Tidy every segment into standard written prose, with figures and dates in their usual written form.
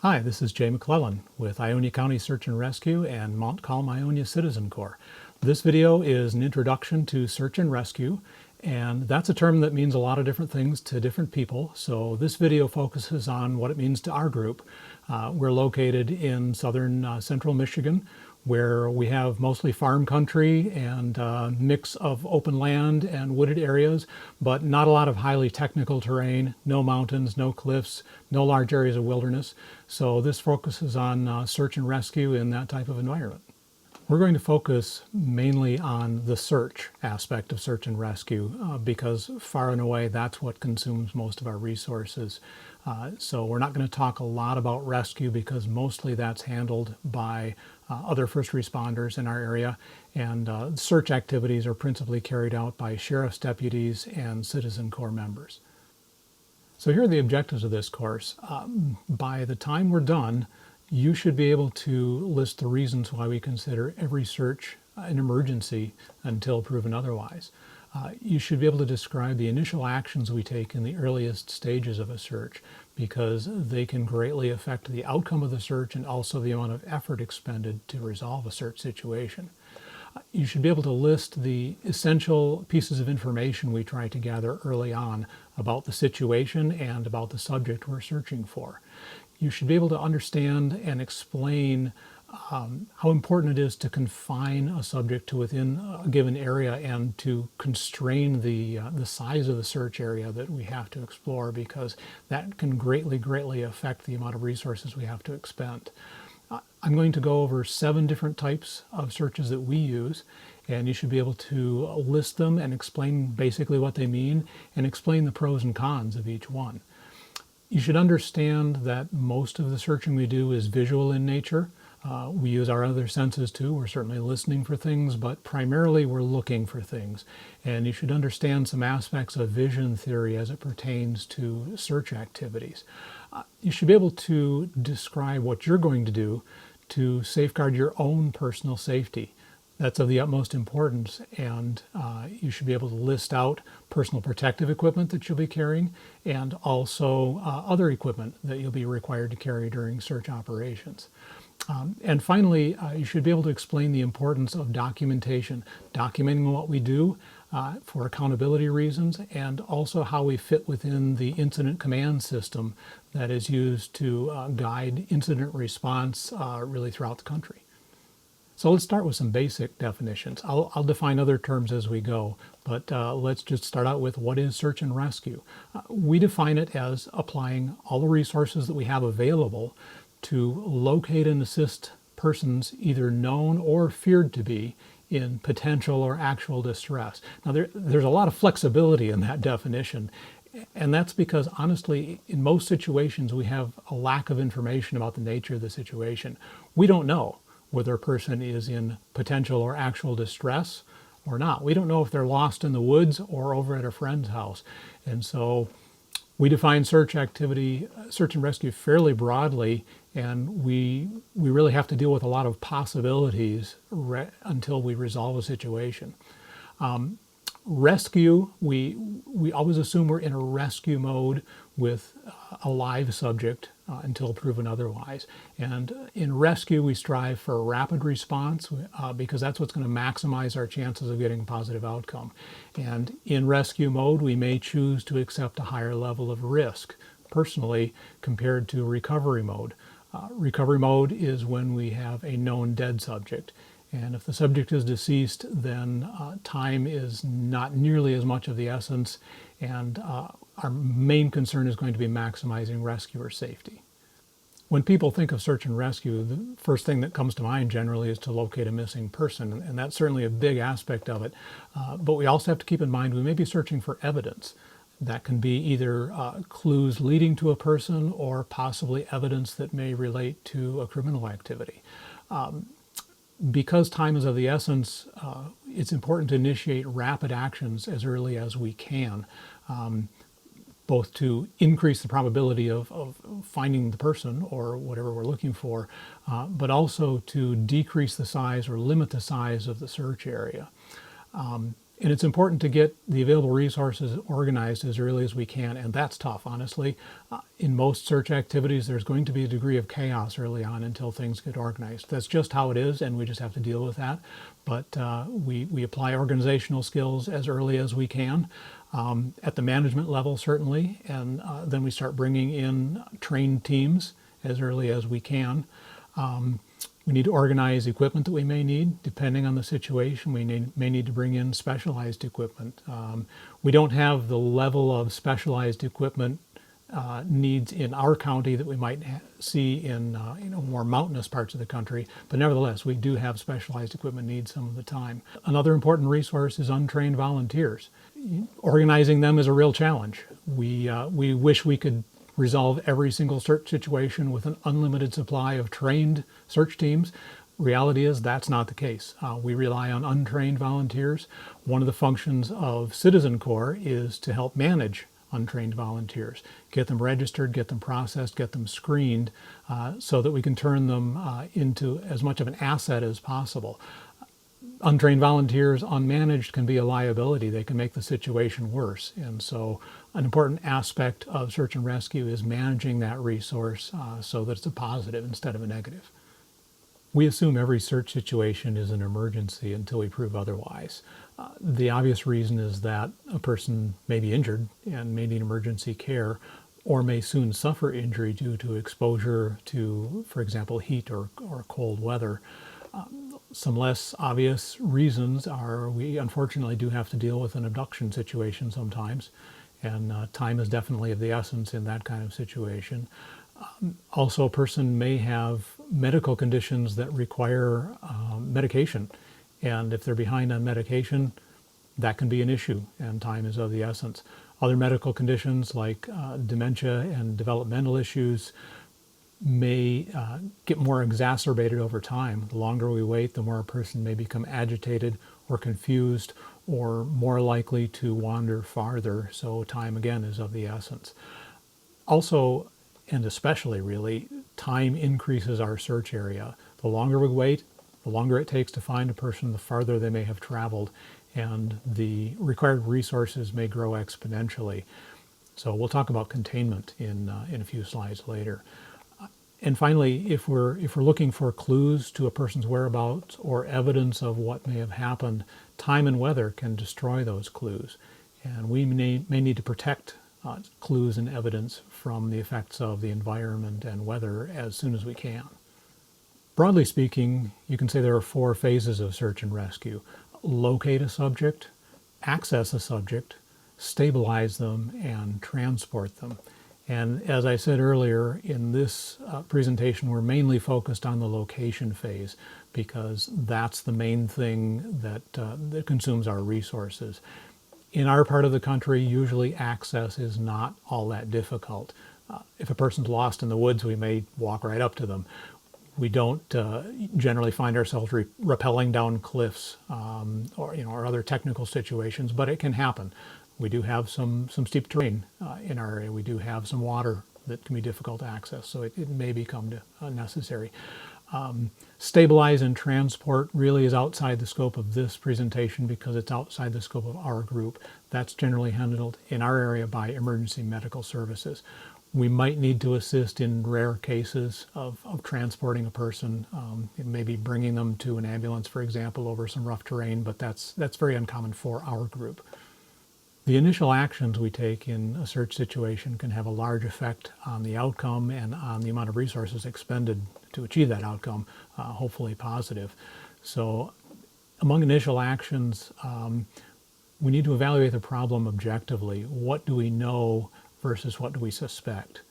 Hi, this is Jay McClellan with Ionia County Search and Rescue and Montcalm Ionia Citizen Corps. This video is an introduction to search and rescue, and that's a term that means a lot of different things to different people. So this video focuses on what it means to our group. We're located in southern central Michigan, where we have mostly farm country and a mix of open land and wooded areas, but not a lot of highly technical terrain, no mountains, no cliffs, no large areas of wilderness. So this focuses on search and rescue in that type of environment. We're going to focus mainly on the search aspect of search and rescue because far and away that's what consumes most of our resources. So we're not going to talk a lot about rescue because mostly that's handled by other first responders in our area, and search activities are principally carried out by sheriff's deputies and citizen corps members. So here are the objectives of this course. By the time we're done, you should be able to list the reasons why we consider every search an emergency until proven otherwise. You should be able to describe the initial actions we take in the earliest stages of a search because they can greatly affect the outcome of the search and also the amount of effort expended to resolve a search situation. You should be able to list the essential pieces of information we try to gather early on about the situation and about the subject we're searching for. You should be able to understand and explain how important it is to confine a subject to within a given area and to constrain the size of the search area that we have to explore, because that can greatly affect the amount of resources we have to expend. I'm going to go over 7 different types of searches that we use, and you should be able to list them and explain basically what they mean and explain the pros and cons of each one. You should understand that most of the searching we do is visual in nature. We use our other senses too. We're certainly listening for things, but primarily we're looking for things. And you should understand some aspects of vision theory as it pertains to search activities. You should be able to describe what you're going to do to safeguard your own personal safety. That's of the utmost importance, and you should be able to list out personal protective equipment that you'll be carrying and also other equipment that you'll be required to carry during search operations. And finally, you should be able to explain the importance of documentation, documenting what we do for accountability reasons, and also how we fit within the incident command system that is used to guide incident response really throughout the country. So let's start with some basic definitions. I'll define other terms as we go, but let's just start out with what is search and rescue. We define it as applying all the resources that we have available to locate and assist persons either known or feared to be in potential or actual distress. Now there's a lot of flexibility in that definition, and that's because honestly in most situations we have a lack of information about the nature of the situation. We don't know whether a person is in potential or actual distress or not. We don't know if they're lost in the woods or over at a friend's house. And so we define search and rescue fairly broadly, and we really have to deal with a lot of possibilities until we resolve a situation. Rescue, we always assume we're in a rescue mode with a live subject until proven otherwise. And in rescue, we strive for a rapid response because that's what's going to maximize our chances of getting a positive outcome. And in rescue mode, we may choose to accept a higher level of risk, personally, compared to recovery mode. Recovery mode is when we have a known dead subject. And if the subject is deceased, then time is not nearly as much of the essence, and our main concern is going to be maximizing rescuer safety. When people think of search and rescue, the first thing that comes to mind generally is to locate a missing person, and that's certainly a big aspect of it. But we also have to keep in mind we may be searching for evidence. That can be either clues leading to a person or possibly evidence that may relate to a criminal activity. Because time is of the essence, it's important to initiate rapid actions as early as we can, both to increase the probability of finding the person or whatever we're looking for, but also to decrease the size or limit the size of the search area. And it's important to get the available resources organized as early as we can, and that's tough, honestly. In most search activities, there's going to be a degree of chaos early on until things get organized. That's just how it is, and we just have to deal with that. But we apply organizational skills as early as we can, at the management level certainly, and then we start bringing in trained teams as early as we can. We need to organize equipment that we may need, depending on the situation. We may need to bring in specialized equipment. We don't have the level of specialized equipment needs in our county that we might see in more mountainous parts of the country, but nevertheless, we do have specialized equipment needs some of the time. Another important resource is untrained volunteers. Organizing them is a real challenge. We wish we could resolve every single search situation with an unlimited supply of trained search teams. Reality is that's not the case. We rely on untrained volunteers. One of the functions of Citizen Corps is to help manage untrained volunteers, get them registered, get them processed, get them screened, so that we can turn them into as much of an asset as possible. Untrained volunteers, unmanaged, can be a liability. They can make the situation worse. And so an important aspect of search and rescue is managing that resource so that it's a positive instead of a negative. We assume every search situation is an emergency until we prove otherwise. The obvious reason is that a person may be injured and may need emergency care, or may soon suffer injury due to exposure to, for example, heat or cold weather. Some less obvious reasons are we unfortunately do have to deal with an abduction situation sometimes, and time is definitely of the essence in that kind of situation. Also, a person may have medical conditions that require medication, and if they're behind on medication, that can be an issue, and time is of the essence. Other medical conditions like dementia and developmental issues may get more exacerbated over time. The longer we wait, the more a person may become agitated or confused or more likely to wander farther, so time again is of the essence. Also, and especially really, time increases our search area. The longer we wait, the longer it takes to find a person, the farther they may have traveled, and the required resources may grow exponentially. So we'll talk about containment in a few slides later. And finally, if we're looking for clues to a person's whereabouts or evidence of what may have happened, time and weather can destroy those clues. And we may need to protect clues and evidence from the effects of the environment and weather as soon as we can. Broadly speaking, you can say there are 4 phases of search and rescue: locate a subject, access a subject, stabilize them, and transport them. And as I said earlier, in this presentation, we're mainly focused on the location phase because that's the main thing that consumes our resources. In our part of the country, usually access is not all that difficult. If a person's lost in the woods, we may walk right up to them. We don't generally find ourselves rappelling down cliffs or other technical situations, but it can happen. We do have some steep terrain in our area. We do have some water that can be difficult to access, so it may become necessary. Stabilize and transport really is outside the scope of this presentation because it's outside the scope of our group. That's generally handled in our area by emergency medical services. We might need to assist in rare cases of transporting a person, maybe bringing them to an ambulance, for example, over some rough terrain, but that's very uncommon for our group. The initial actions we take in a search situation can have a large effect on the outcome and on the amount of resources expended to achieve that outcome, hopefully positive. So among initial actions, we need to evaluate the problem objectively. What do we know versus what do we suspect?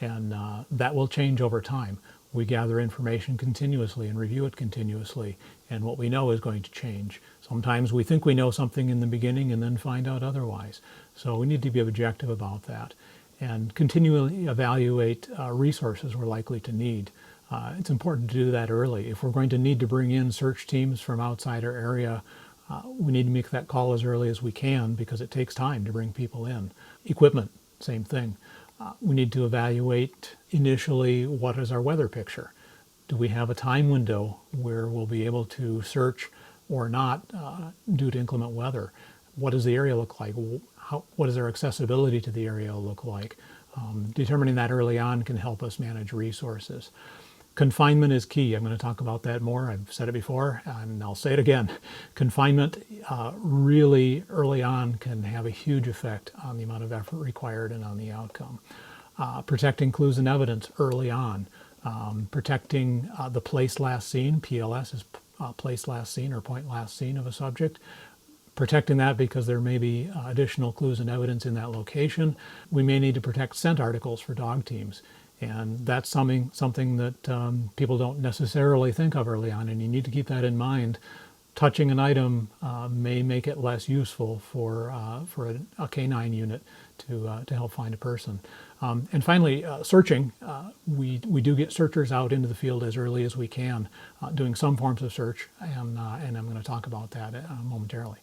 And that will change over time. We gather information continuously and review it continuously, and what we know is going to change. Sometimes we think we know something in the beginning and then find out otherwise. So we need to be objective about that and continually evaluate resources we're likely to need. It's important to do that early. If we're going to need to bring in search teams from outside our area, we need to make that call as early as we can because it takes time to bring people in. Equipment, same thing. We need to evaluate initially what is our weather picture. Do we have a time window where we'll be able to search or not due to inclement weather? what does the area look like? What does their accessibility to the area look like? Determining that early on can help us manage resources. Confinement is key. I'm going to talk about that more. I've said it before, and I'll say it again. Confinement really early on can have a huge effect on the amount of effort required and on the outcome. Protecting clues and evidence early on. Protecting the place last seen, PLS is place last seen or point last seen of a subject. Protecting that because there may be additional clues and evidence in that location. We may need to protect scent articles for dog teams. And that's something that people don't necessarily think of early on, and you need to keep that in mind. Touching an item may make it less useful for a canine unit to help find a person. And finally, searching. We do get searchers out into the field as early as we can, doing some forms of search, and I'm going to talk about that momentarily.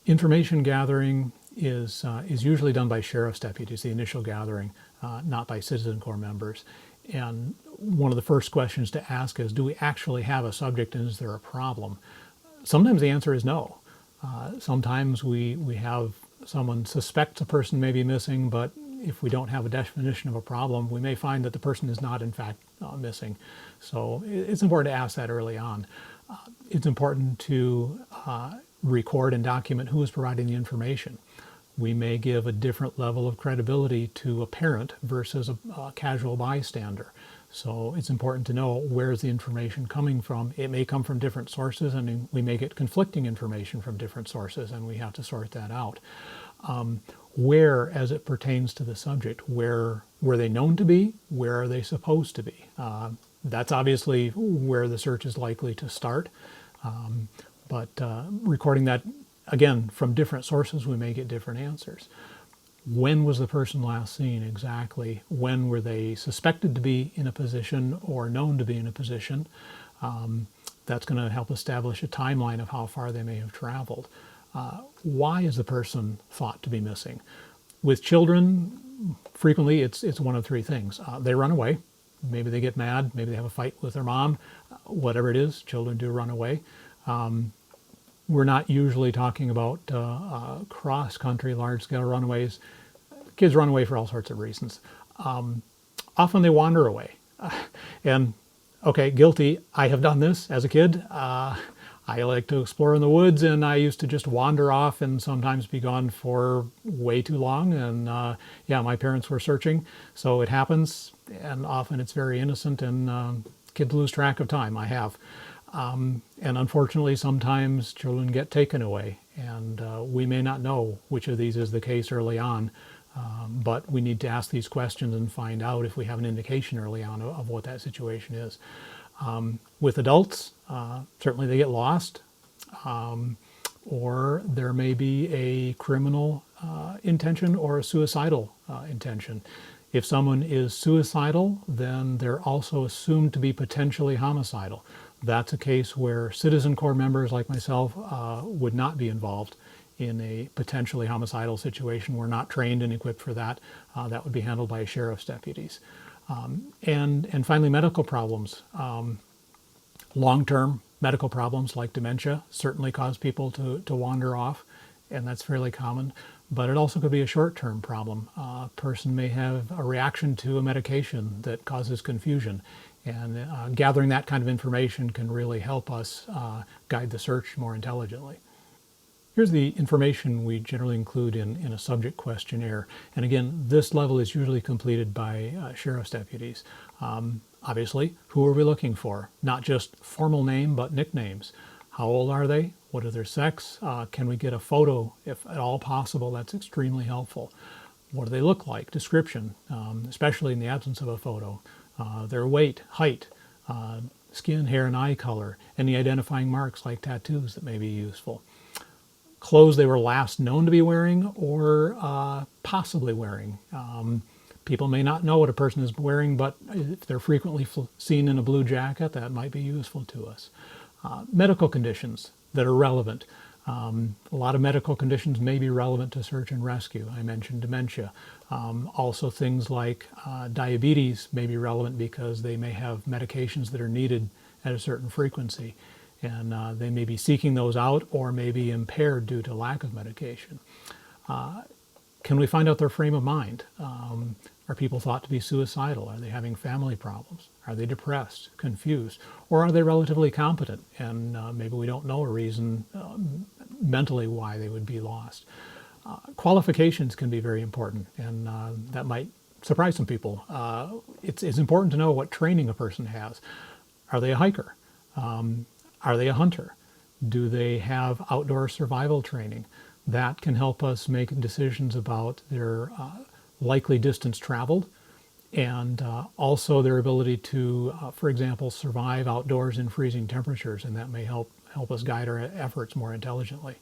Information gathering is usually done by sheriff's deputies, the initial gathering, not by Citizen Corps members. And one of the first questions to ask is, do we actually have a subject and is there a problem? Sometimes the answer is no. Sometimes we have someone suspects a person may be missing, but if we don't have a definition of a problem, we may find that the person is not in fact missing. So it's important to ask that early on. It's important to record and document who is providing the information. We may give a different level of credibility to a parent versus a casual bystander. So it's important to know where's the information coming from. It may come from different sources, and we may get conflicting information from different sources, and we have to sort that out. Where, as it pertains to the subject, where were they known to be? Where are they supposed to be? That's obviously where the search is likely to start. But recording that, again, from different sources, we may get different answers. When was the person last seen exactly? When were they suspected to be in a position or known to be in a position? That's going to help establish a timeline of how far they may have traveled. Why is the person thought to be missing? With children, frequently it's one of three things. They run away. Maybe they get mad. Maybe they have a fight with their mom. Whatever it is, children do run away. We're not usually talking about cross-country, large-scale runaways. Kids run away for all sorts of reasons. Often they wander away. And, okay, guilty. I have done this as a kid. I like to explore in the woods, and I used to just wander off and sometimes be gone for way too long. And, yeah, my parents were searching, so it happens. And often it's very innocent, and kids lose track of time. I have. And unfortunately, sometimes children get taken away, and we may not know which of these is the case early on, but we need to ask these questions and find out if we have an indication early on of what that situation is. With adults, certainly they get lost, or there may be a criminal intention or a suicidal intention. If someone is suicidal, then they're also assumed to be potentially homicidal. That's a case where Citizen Corps members like myself would not be involved in a potentially homicidal situation. We're not trained and equipped for that. That would be handled by sheriff's deputies. And finally, medical problems. Long-term medical problems like dementia certainly cause people to wander off, and that's fairly common. But it also could be a short-term problem. A person may have a reaction to a medication that causes confusion. And gathering that kind of information can really help us guide the search more intelligently. Here's the information we generally include in a subject questionnaire. And again, this level is usually completed by sheriff's deputies. Obviously, who are we looking for? Not just formal name, but nicknames. How old are they? What is their sex? Can we get a photo if at all possible? That's extremely helpful. What do they look like? Description, especially in the absence of a photo. Their weight, height, skin, hair, and eye color, any identifying marks like tattoos that may be useful. Clothes they were last known to be wearing or possibly wearing. People may not know what a person is wearing, but if they're frequently seen in a blue jacket, that might be useful to us. Medical conditions that are relevant. A lot of medical conditions may be relevant to search and rescue. I mentioned dementia. Also things like diabetes may be relevant because they may have medications that are needed at a certain frequency. And they may be seeking those out or may be impaired due to lack of medication. Can we find out their frame of mind? Are people thought to be suicidal? Are they having family problems? Are they depressed, confused? Or are they relatively competent? And maybe we don't know a reason mentally why they would be lost. Qualifications can be very important, and that might surprise some people. It's important to know what training a person has. Are they a hiker? Are they a hunter? Do they have outdoor survival training? That can help us make decisions about their likely distance traveled, and also their ability to, for example, survive outdoors in freezing temperatures, and that may help us guide our efforts more intelligently.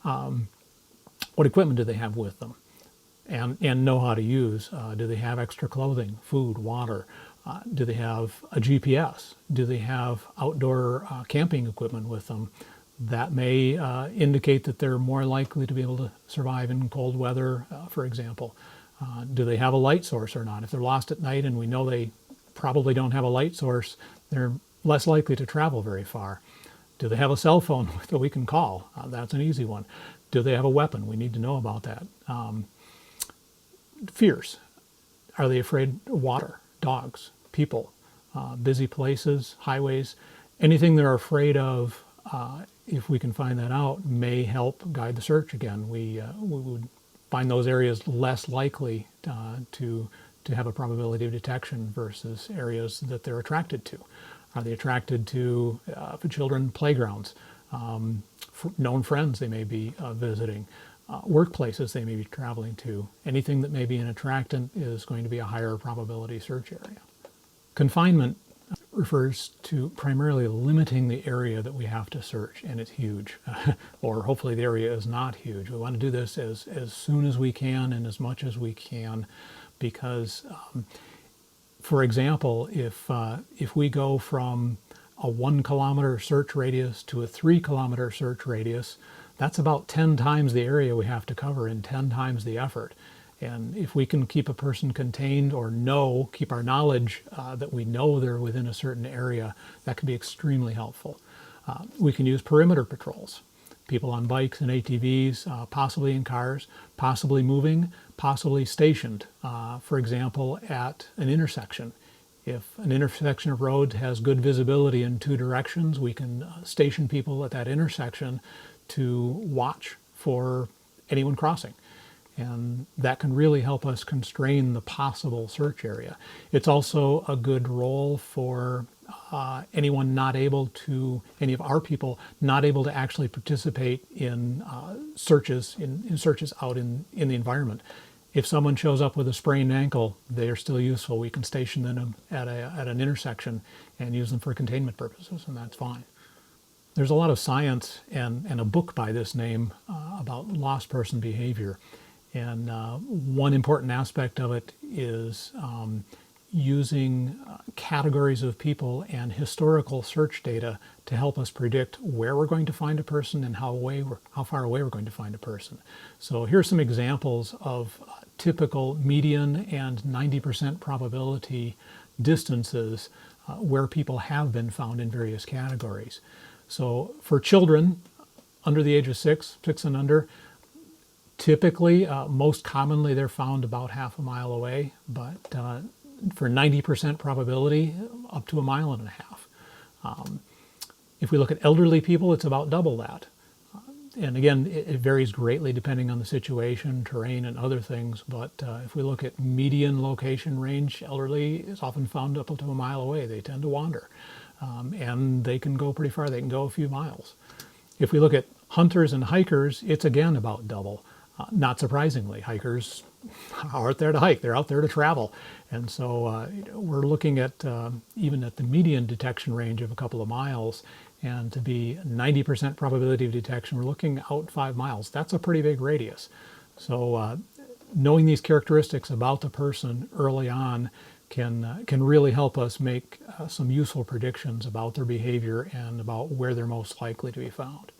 What equipment do they have with them, and know how to use? Do they have extra clothing, food, water? Do they have a GPS? Do they have outdoor camping equipment with them? That may indicate that they're more likely to be able to survive in cold weather, for example. Do they have a light source or not? If they're lost at night and we know they probably don't have a light source, they're less likely to travel very far. Do they have a cell phone that we can call? That's an easy one. Do they have a weapon? We need to know about that. Fears. Are they afraid of water, dogs, people, busy places, highways? Anything they're afraid of, if we can find that out, may help guide the search again. We would find those areas less likely to have a probability of detection versus areas that they're attracted to. Are they attracted to, for children, playgrounds, known friends they may be visiting, workplaces they may be traveling to? Anything that may be an attractant is going to be a higher probability search area. Confinement refers to primarily limiting the area that we have to search, and it's huge. Or hopefully the area is not huge. We want to do this as soon as we can and as much as we can, because for example, if we go from a 1 kilometer search radius to a 3 kilometer search radius, that's about 10 times the area we have to cover and 10 times the effort. And if we can keep a person contained or keep our knowledge that we know they're within a certain area, that can be extremely helpful. We can use perimeter patrols. People on bikes and ATVs, possibly in cars, possibly moving, possibly stationed. For example, at an intersection. If an intersection of roads has good visibility in 2 directions, we can station people at that intersection to watch for anyone crossing. And that can really help us constrain the possible search area. It's also a good role for anyone not able to, any of our people not able to actually participate in searches, in searches out in the environment. If someone shows up with a sprained ankle, they are still useful. We can station them at an intersection and use them for containment purposes, and that's fine. There's a lot of science and a book by this name about lost person behavior. And one important aspect of it is using categories of people and historical search data to help us predict where we're going to find a person and how far away we're going to find a person. So here's some examples of typical median and 90% probability distances where people have been found in various categories. So for children under the age of 6 and under, typically, most commonly, they're found about half a mile away, but for 90% probability, up to 1.5 miles. If we look at elderly people, it's about double that. And again, it varies greatly depending on the situation, terrain, and other things, but if we look at median location range, elderly is often found up to 1 mile away. They tend to wander, and they can go pretty far. They can go a few miles. If we look at hunters and hikers, it's again about double. Not surprisingly, hikers aren't there to hike, they're out there to travel. And so we're looking at, even at the median detection range of a couple of miles, and to be 90% probability of detection, we're looking out 5 miles. That's a pretty big radius. So knowing these characteristics about the person early on can really help us make some useful predictions about their behavior and about where they're most likely to be found.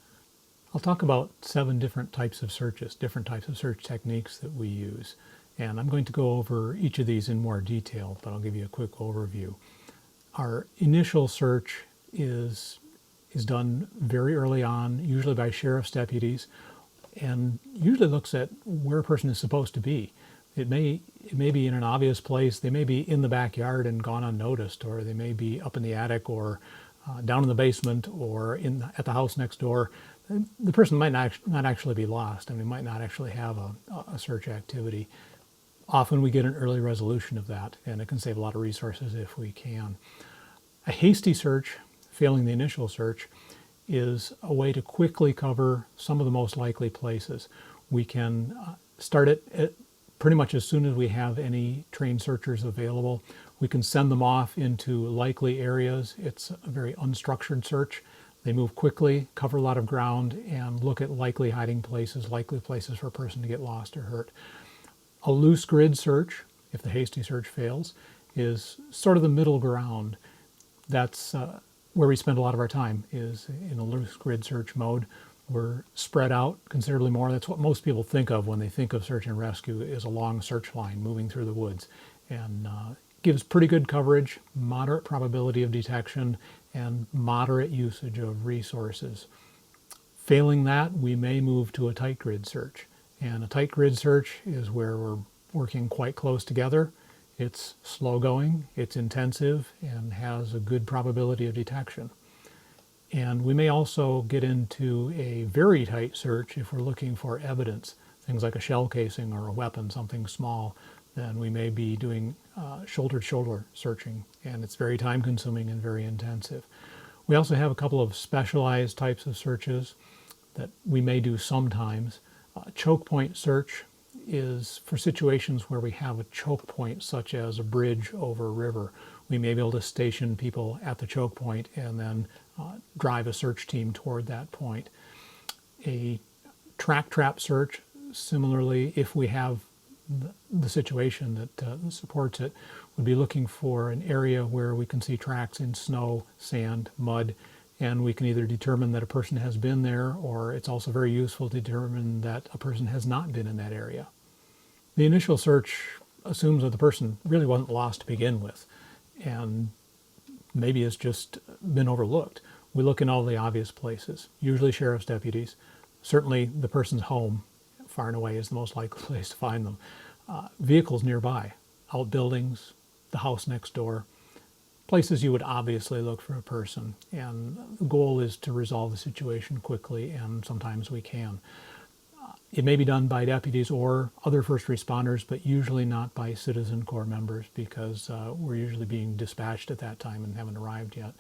I'll talk about 7 different types of searches, different types of search techniques that we use. And I'm going to go over each of these in more detail, but I'll give you a quick overview. Our initial search is done very early on, usually by sheriff's deputies, and usually looks at where a person is supposed to be. It may be in an obvious place. They may be in the backyard and gone unnoticed, or they may be up in the attic, or down in the basement, or at the house next door. The person might not actually be lost, and we might not actually have a search activity. Often we get an early resolution of that, and it can save a lot of resources if we can. A hasty search, failing the initial search, is a way to quickly cover some of the most likely places. We can start it at pretty much as soon as we have any trained searchers available. We can send them off into likely areas. It's a very unstructured search. They move quickly, cover a lot of ground, and look at likely hiding places, likely places for a person to get lost or hurt. A loose grid search, if the hasty search fails, is sort of the middle ground. That's where we spend a lot of our time, is in a loose grid search mode. We're spread out considerably more. That's what most people think of when they think of search and rescue, is a long search line moving through the woods. And gives pretty good coverage, moderate probability of detection, and moderate usage of resources. Failing that, we may move to a tight grid search. And a tight grid search is where we're working quite close together. It's slow going, it's intensive, and has a good probability of detection. And we may also get into a very tight search if we're looking for evidence, things like a shell casing or a weapon, something small. Then we may be doing shoulder-to-shoulder searching, and it's very time-consuming and very intensive. We also have a couple of specialized types of searches that we may do sometimes. Choke point search is for situations where we have a choke point, such as a bridge over a river. We may be able to station people at the choke point and then drive a search team toward that point. A track trap search, similarly, if we have the situation that supports it, would be looking for an area where we can see tracks in snow, sand, mud, and we can either determine that a person has been there, or it's also very useful to determine that a person has not been in that area. The initial search assumes that the person really wasn't lost to begin with, and maybe it's just been overlooked. We look in all the obvious places, usually sheriff's deputies. Certainly the person's home, far and away, is the most likely place to find them. Vehicles nearby, outbuildings, the house next door, places you would obviously look for a person. And the goal is to resolve the situation quickly, and sometimes we can. It may be done by deputies or other first responders, but usually not by Citizen Corps members, because we're usually being dispatched at that time and haven't arrived yet.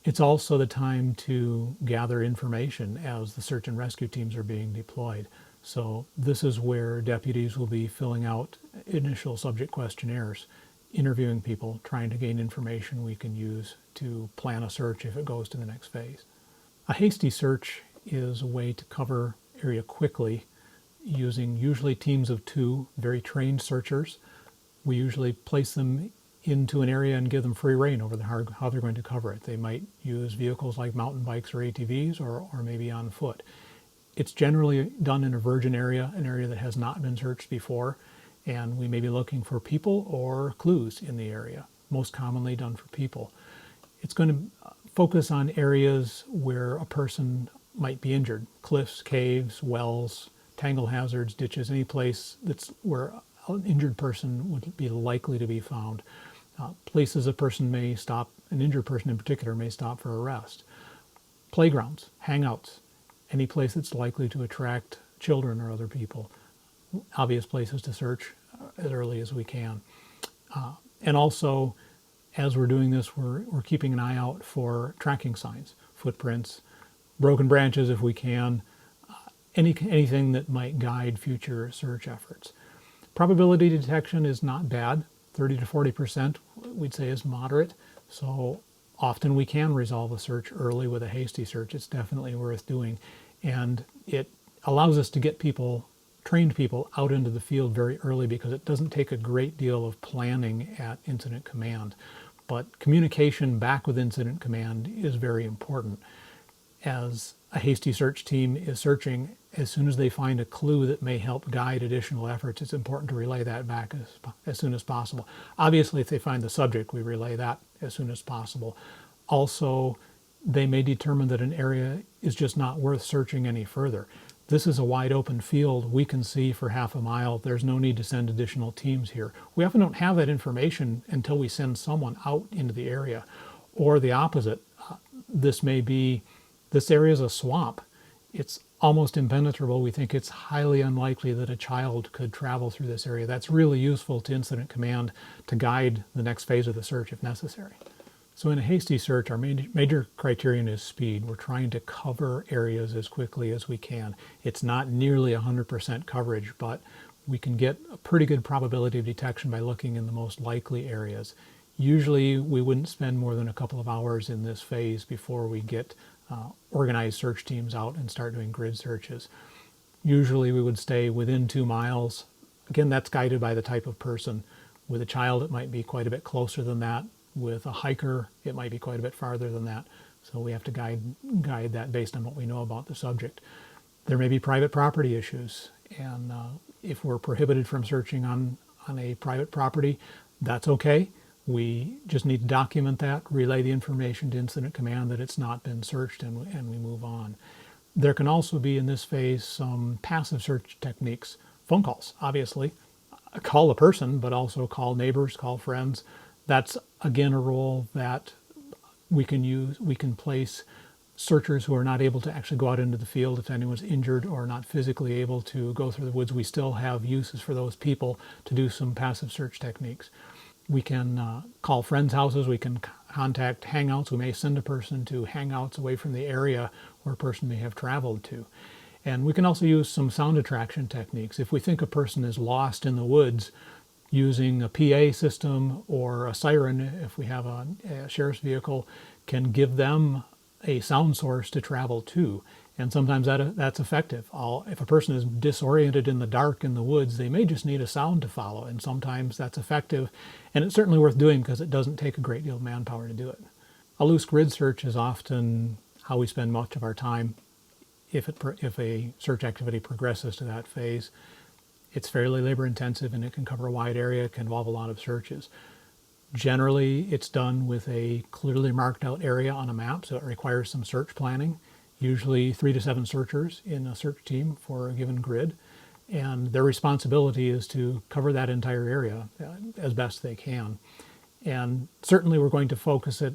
It's also the time to gather information as the search and rescue teams are being deployed. So this is where deputies will be filling out initial subject questionnaires, interviewing people, trying to gain information we can use to plan a search if it goes to the next phase. A hasty search is a way to cover area quickly using usually teams of 2 very trained searchers. We usually place them into an area and give them free rein over how they're going to cover it. They might use vehicles like mountain bikes or ATVs, or maybe on foot. It's generally done in a virgin area, an area that has not been searched before, and we may be looking for people or clues in the area, most commonly done for people. It's going to focus on areas where a person might be injured, cliffs, caves, wells, tangle hazards, ditches, any place that's where an injured person would be likely to be found. Places a person may stop, an injured person in particular, may stop for a rest. Playgrounds, hangouts, any place that's likely to attract children or other people. Obvious places to search as early as we can. And also, as we're doing this, we're keeping an eye out for tracking signs, footprints, broken branches if we can, anything that might guide future search efforts. Probability detection is not bad. 30 to 40% we'd say is moderate. So often we can resolve a search early with a hasty search. It's definitely worth doing. And it allows us to get people, trained people, out into the field very early, because it doesn't take a great deal of planning at incident command. But communication back with incident command is very important. As a hasty search team is searching, as soon as they find a clue that may help guide additional efforts, it's important to relay that back as soon as possible. Obviously, if they find the subject, we relay that as soon as possible. Also, they may determine that an area is just not worth searching any further. This is a wide open field. We can see for half a mile. There's no need to send additional teams here. We often don't have that information until we send someone out into the area. Or the opposite. This may be, this area is a swamp. It's almost impenetrable. We think it's highly unlikely that a child could travel through this area. That's really useful to Incident Command to guide the next phase of the search if necessary. So in a hasty search, our major criterion is speed. We're trying to cover areas as quickly as we can. It's not nearly 100% coverage, but we can get a pretty good probability of detection by looking in the most likely areas. Usually we wouldn't spend more than a couple of hours in this phase before we get organized search teams out and start doing grid searches. Usually we would stay within 2 miles. Again, that's guided by the type of person. With a child, it might be quite a bit closer than that. With a hiker, it might be quite a bit farther than that. So we have to guide that based on what we know about the subject. There may be private property issues, and if we're prohibited from searching on a private property, that's okay. We just need to document that, relay the information to Incident Command that it's not been searched, and we move on. There can also be in this phase some passive search techniques. Phone calls, obviously. Call a person, but also call neighbors, call friends. That's, again, a role that we can use. We can place searchers who are not able to actually go out into the field if anyone's injured or not physically able to go through the woods. We still have uses for those people to do some passive search techniques. We can call friends' houses. We can contact hangouts. We may send a person to hangouts away from the area where a person may have traveled to. And we can also use some sound attraction techniques. If we think a person is lost in the woods, using a PA system or a siren, if we have a sheriff's vehicle, can give them a sound source to travel to. And sometimes that's effective. If a person is disoriented in the dark in the woods, they may just need a sound to follow, and sometimes that's effective. And it's certainly worth doing because it doesn't take a great deal of manpower to do it. A loose grid search is often how we spend much of our time if a search activity progresses to that phase. It's fairly labor intensive and it can cover a wide area. It can involve a lot of searches. Generally, it's done with a clearly marked out area on a map, so it requires some search planning. Usually 3 to 7 searchers in a search team for a given grid, and their responsibility is to cover that entire area as best they can. And certainly we're going to focus it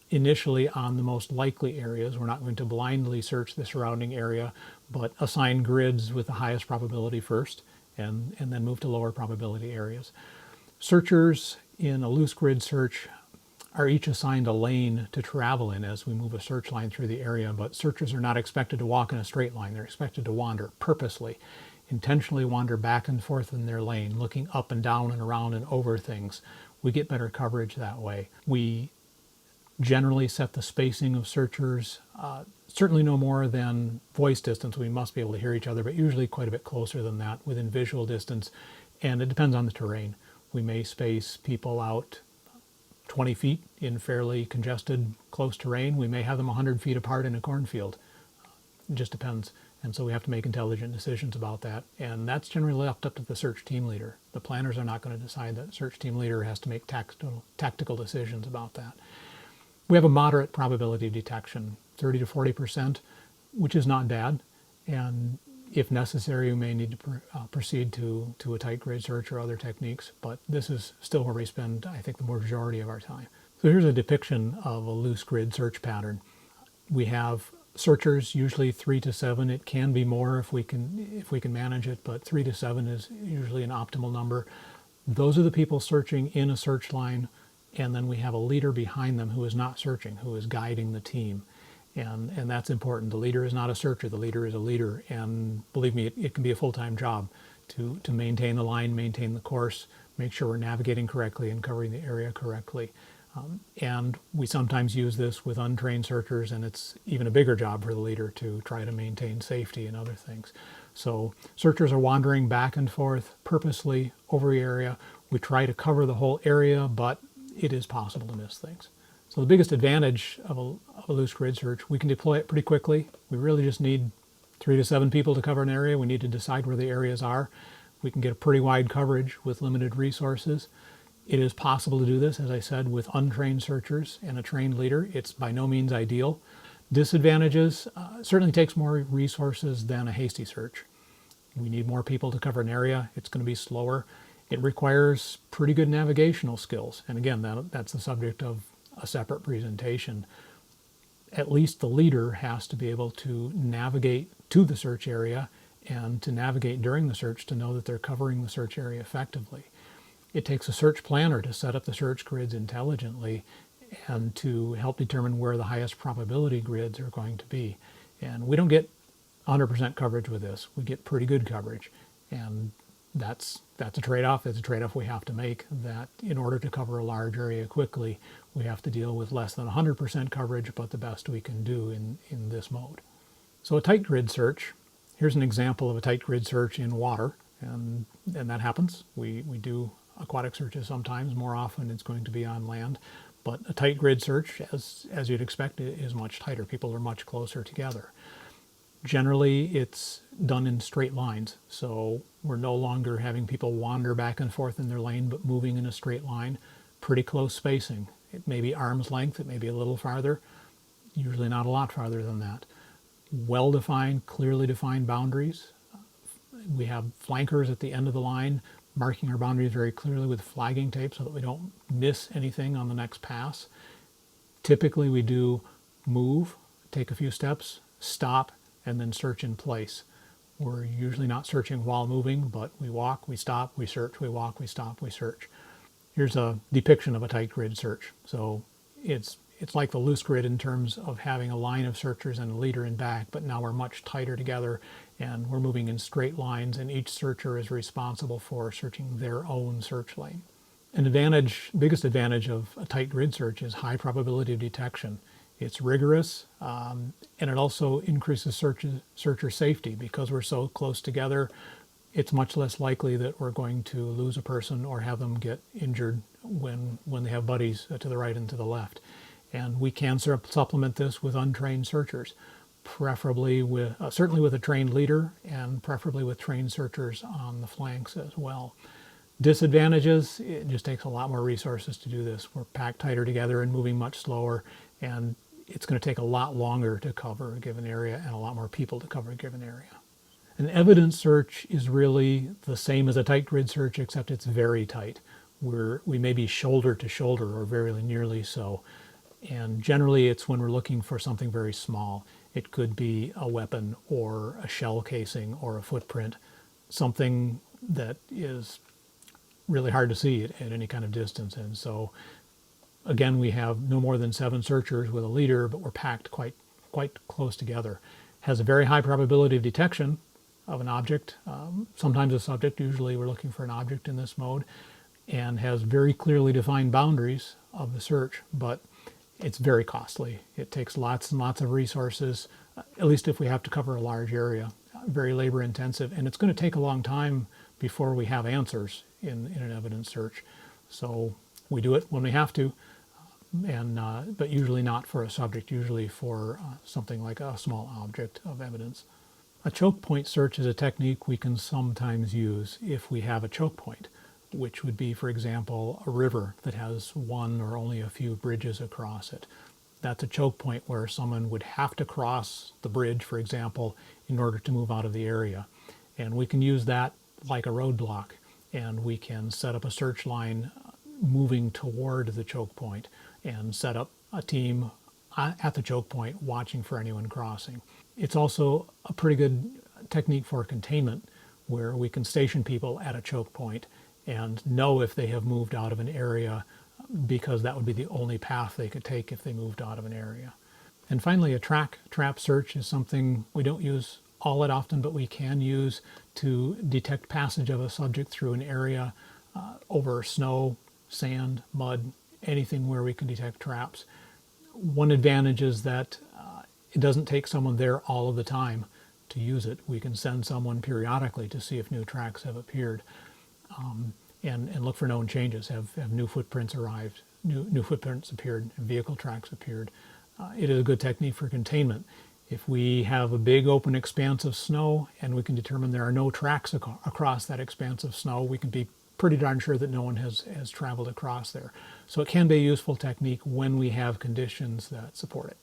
initially on the most likely areas. We're not going to blindly search the surrounding area, but assign grids with the highest probability first, and then move to lower probability areas. Searchers in a loose grid search are each assigned a lane to travel in as we move a search line through the area, but searchers are not expected to walk in a straight line. They're expected to wander purposely, intentionally wander back and forth in their lane, looking up and down and around and over things. We get better coverage that way. We generally set the spacing of searchers, certainly no more than voice distance. We must be able to hear each other, but usually quite a bit closer than that within visual distance, and it depends on the terrain. We may space people out 20 feet in fairly congested, close terrain. We may have them 100 feet apart in a cornfield. It just depends. And so we have to make intelligent decisions about that. And that's generally left up to the search team leader. The planners are not going to decide that. The search team leader has to make tactical decisions about that. We have a moderate probability of detection, 30 to 40%, which is not bad. And if necessary, we may need to proceed to a tight grid search or other techniques, but this is still where we spend, I think, the majority of our time. So here's a depiction of a loose grid search pattern. We have searchers, usually 3 to 7. It can be more if we can manage it, but 3 to 7 is usually an optimal number. Those are the people searching in a search line, and then we have a leader behind them who is not searching, who is guiding the team. And that's important. The leader is not a searcher. The leader is a leader. And believe me, it can be a full-time job to maintain the line, maintain the course, make sure we're navigating correctly and covering the area correctly. And we sometimes use this with untrained searchers, and it's even a bigger job for the leader to try to maintain safety and other things. So searchers are wandering back and forth purposely over the area. We try to cover the whole area, but it is possible to miss things. So the biggest advantage of a loose grid search, we can deploy it pretty quickly. We really just need 3 to 7 people to cover an area. We need to decide where the areas are. We can get a pretty wide coverage with limited resources. It is possible to do this, as I said, with untrained searchers and a trained leader. It's by no means ideal. Disadvantages, certainly takes more resources than a hasty search. We need more people to cover an area. It's going to be slower. It requires pretty good navigational skills. And again, that's the subject of a separate presentation. At least the leader has to be able to navigate to the search area and to navigate during the search to know that they're covering the search area effectively. It takes a search planner to set up the search grids intelligently and to help determine where the highest probability grids are going to be. And we don't get 100% coverage with this. We get pretty good coverage. And that's a trade-off. It's a trade-off we have to make, that in order to cover a large area quickly, we have to deal with less than 100% coverage, but the best we can do in this mode. So a tight grid search, here's an example of a tight grid search in water, and that happens. We do aquatic searches sometimes. More often it's going to be on land. But a tight grid search, as you'd expect, is much tighter. People are much closer together. Generally, it's done in straight lines, so we're no longer having people wander back and forth in their lane, but moving in a straight line, pretty close spacing. It may be arm's length, it may be a little farther, usually not a lot farther than that. Well-defined, clearly defined boundaries. We have flankers at the end of the line, marking our boundaries very clearly with flagging tape so that we don't miss anything on the next pass. Typically we do move, take a few steps, stop, and then search in place. We're usually not searching while moving, but we walk, we stop, we search, we walk, we stop, we search. Here's a depiction of a tight grid search. So it's like the loose grid in terms of having a line of searchers and a leader in back, but now we're much tighter together and we're moving in straight lines, and each searcher is responsible for searching their own search lane. An advantage, biggest advantage of a tight grid search is high probability of detection. It's rigorous, and it also increases searcher safety. Because we're so close together, it's much less likely that we're going to lose a person or have them get injured when they have buddies to the right and to the left. And we can supplement this with untrained searchers, preferably with, certainly with a trained leader, and preferably with trained searchers on the flanks as well. Disadvantages, it just takes a lot more resources to do this. We're packed tighter together and moving much slower, and it's going to take a lot longer to cover a given area and a lot more people to cover a given area. An evidence search is really the same as a tight grid search, except it's very tight. We may be shoulder to shoulder or very nearly so. And generally it's when we're looking for something very small. It could be a weapon or a shell casing or a footprint, something that is really hard to see at any kind of distance. And so again, we have no more than 7 searchers with a leader, but we're packed quite close together. Has a very high probability of detection of an object, sometimes a subject. Usually we're looking for an object in this mode, and has very clearly defined boundaries of the search, but it's very costly. It takes lots and lots of resources, at least if we have to cover a large area. Very labor intensive, and it's going to take a long time before we have answers in an evidence search. So we do it when we have to, but usually not for a subject, usually for something like a small object of evidence. A choke point search is a technique we can sometimes use if we have a choke point, which would be, for example, a river that has one or only a few bridges across it. That's a choke point where someone would have to cross the bridge, for example, in order to move out of the area. And we can use that like a roadblock, and we can set up a search line moving toward the choke point and set up a team at the choke point watching for anyone crossing. It's also a pretty good technique for containment, where we can station people at a choke point and know if they have moved out of an area, because that would be the only path they could take if they moved out of an area. And finally, a trap search is something we don't use all that often, but we can use to detect passage of a subject through an area over snow, sand, mud, anything where we can detect traps. One advantage is that it doesn't take someone there all of the time to use it. We can send someone periodically to see if new tracks have appeared, and look for known changes. Have new footprints arrived, new footprints appeared, vehicle tracks appeared. It is a good technique for containment. If we have a big open expanse of snow and we can determine there are no tracks across that expanse of snow, we can be pretty darn sure that no one has traveled across there. So it can be a useful technique when we have conditions that support it.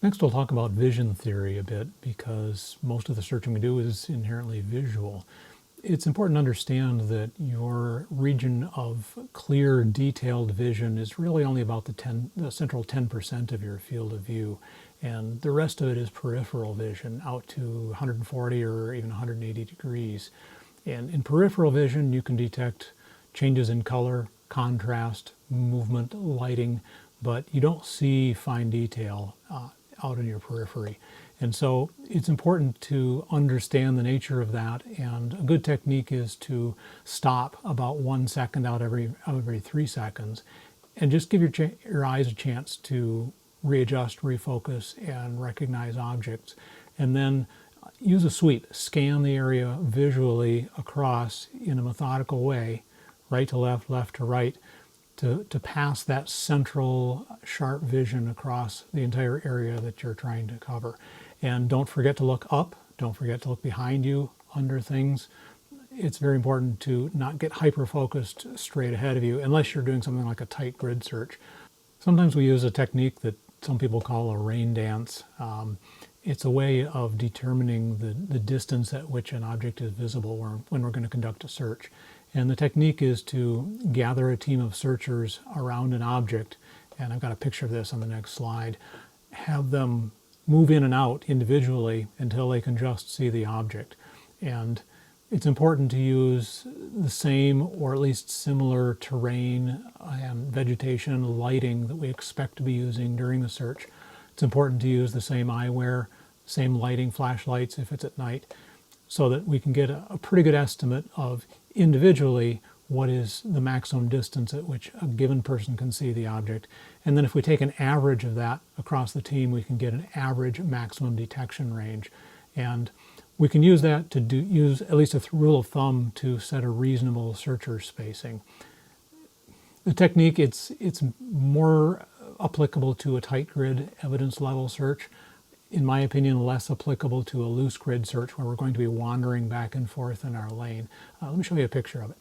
Next, we'll talk about vision theory a bit, because most of the searching we do is inherently visual. It's important to understand that your region of clear, detailed vision is really only about the central 10% of your field of view, and the rest of it is peripheral vision out to 140 or even 180 degrees. And in peripheral vision, you can detect changes in color, contrast, movement, lighting, but you don't see fine detail out in your periphery. And so it's important to understand the nature of that, and a good technique is to stop about 1 second out every 3 seconds and just give your eyes a chance to readjust, refocus, and recognize objects. And then use a sweep. Scan the area visually across in a methodical way, right to left, left to right, to pass that central sharp vision across the entire area that you're trying to cover. And don't forget to look up, don't forget to look behind you, under things. It's very important to not get hyper-focused straight ahead of you unless you're doing something like a tight grid search. Sometimes we use a technique that some people call a rain dance. It's a way of determining the distance at which an object is visible when we're going to conduct a search. And the technique is to gather a team of searchers around an object, and I've got a picture of this on the next slide, have them move in and out individually until they can just see the object. And it's important to use the same or at least similar terrain and vegetation, lighting that we expect to be using during the search. It's important to use the same eyewear, same lighting, flashlights if it's at night, so that we can get a pretty good estimate of individually what is the maximum distance at which a given person can see the object. And then if we take an average of that across the team, we can get an average maximum detection range. And we can use that to use at least a rule of thumb to set a reasonable searcher spacing. The technique, it's more applicable to a tight grid evidence level search. In my opinion, less applicable to a loose grid search where we're going to be wandering back and forth in our lane. Let me show you a picture of it.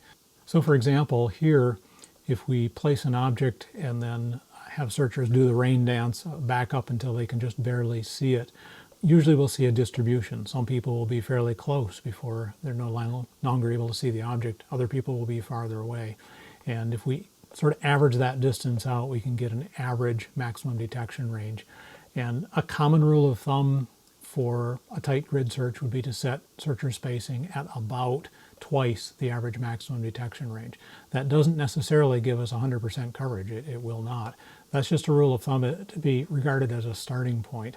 So for example, here, if we place an object and then have searchers do the rain dance back up until they can just barely see it, usually we'll see a distribution. Some people will be fairly close before they're no longer able to see the object. Other people will be farther away. And if we sort of average that distance out, we can get an average maximum detection range. And a common rule of thumb for a tight grid search would be to set searcher spacing at about twice the average maximum detection range. That doesn't necessarily give us 100% coverage. It will not. That's just a rule of thumb to be regarded as a starting point.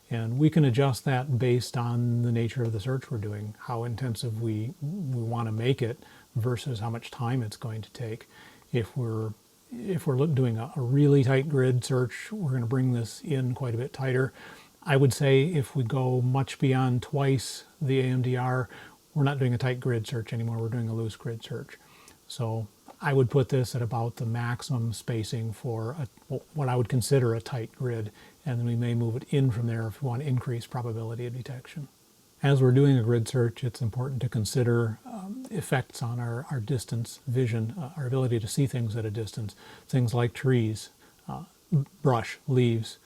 And we can adjust that based on the nature of the search we're doing, how intensive we want to make it versus how much time it's going to take. If we're doing a really tight grid search, we're going to bring this in quite a bit tighter. I would say if we go much beyond twice the AMDR, we're not doing a tight grid search anymore, we're doing a loose grid search. So I would put this at about the maximum spacing for what I would consider a tight grid, and then we may move it in from there if we want to increase probability of detection. As we're doing a grid search, it's important to consider effects on our distance vision, our ability to see things at a distance, things like trees, brush, leaves,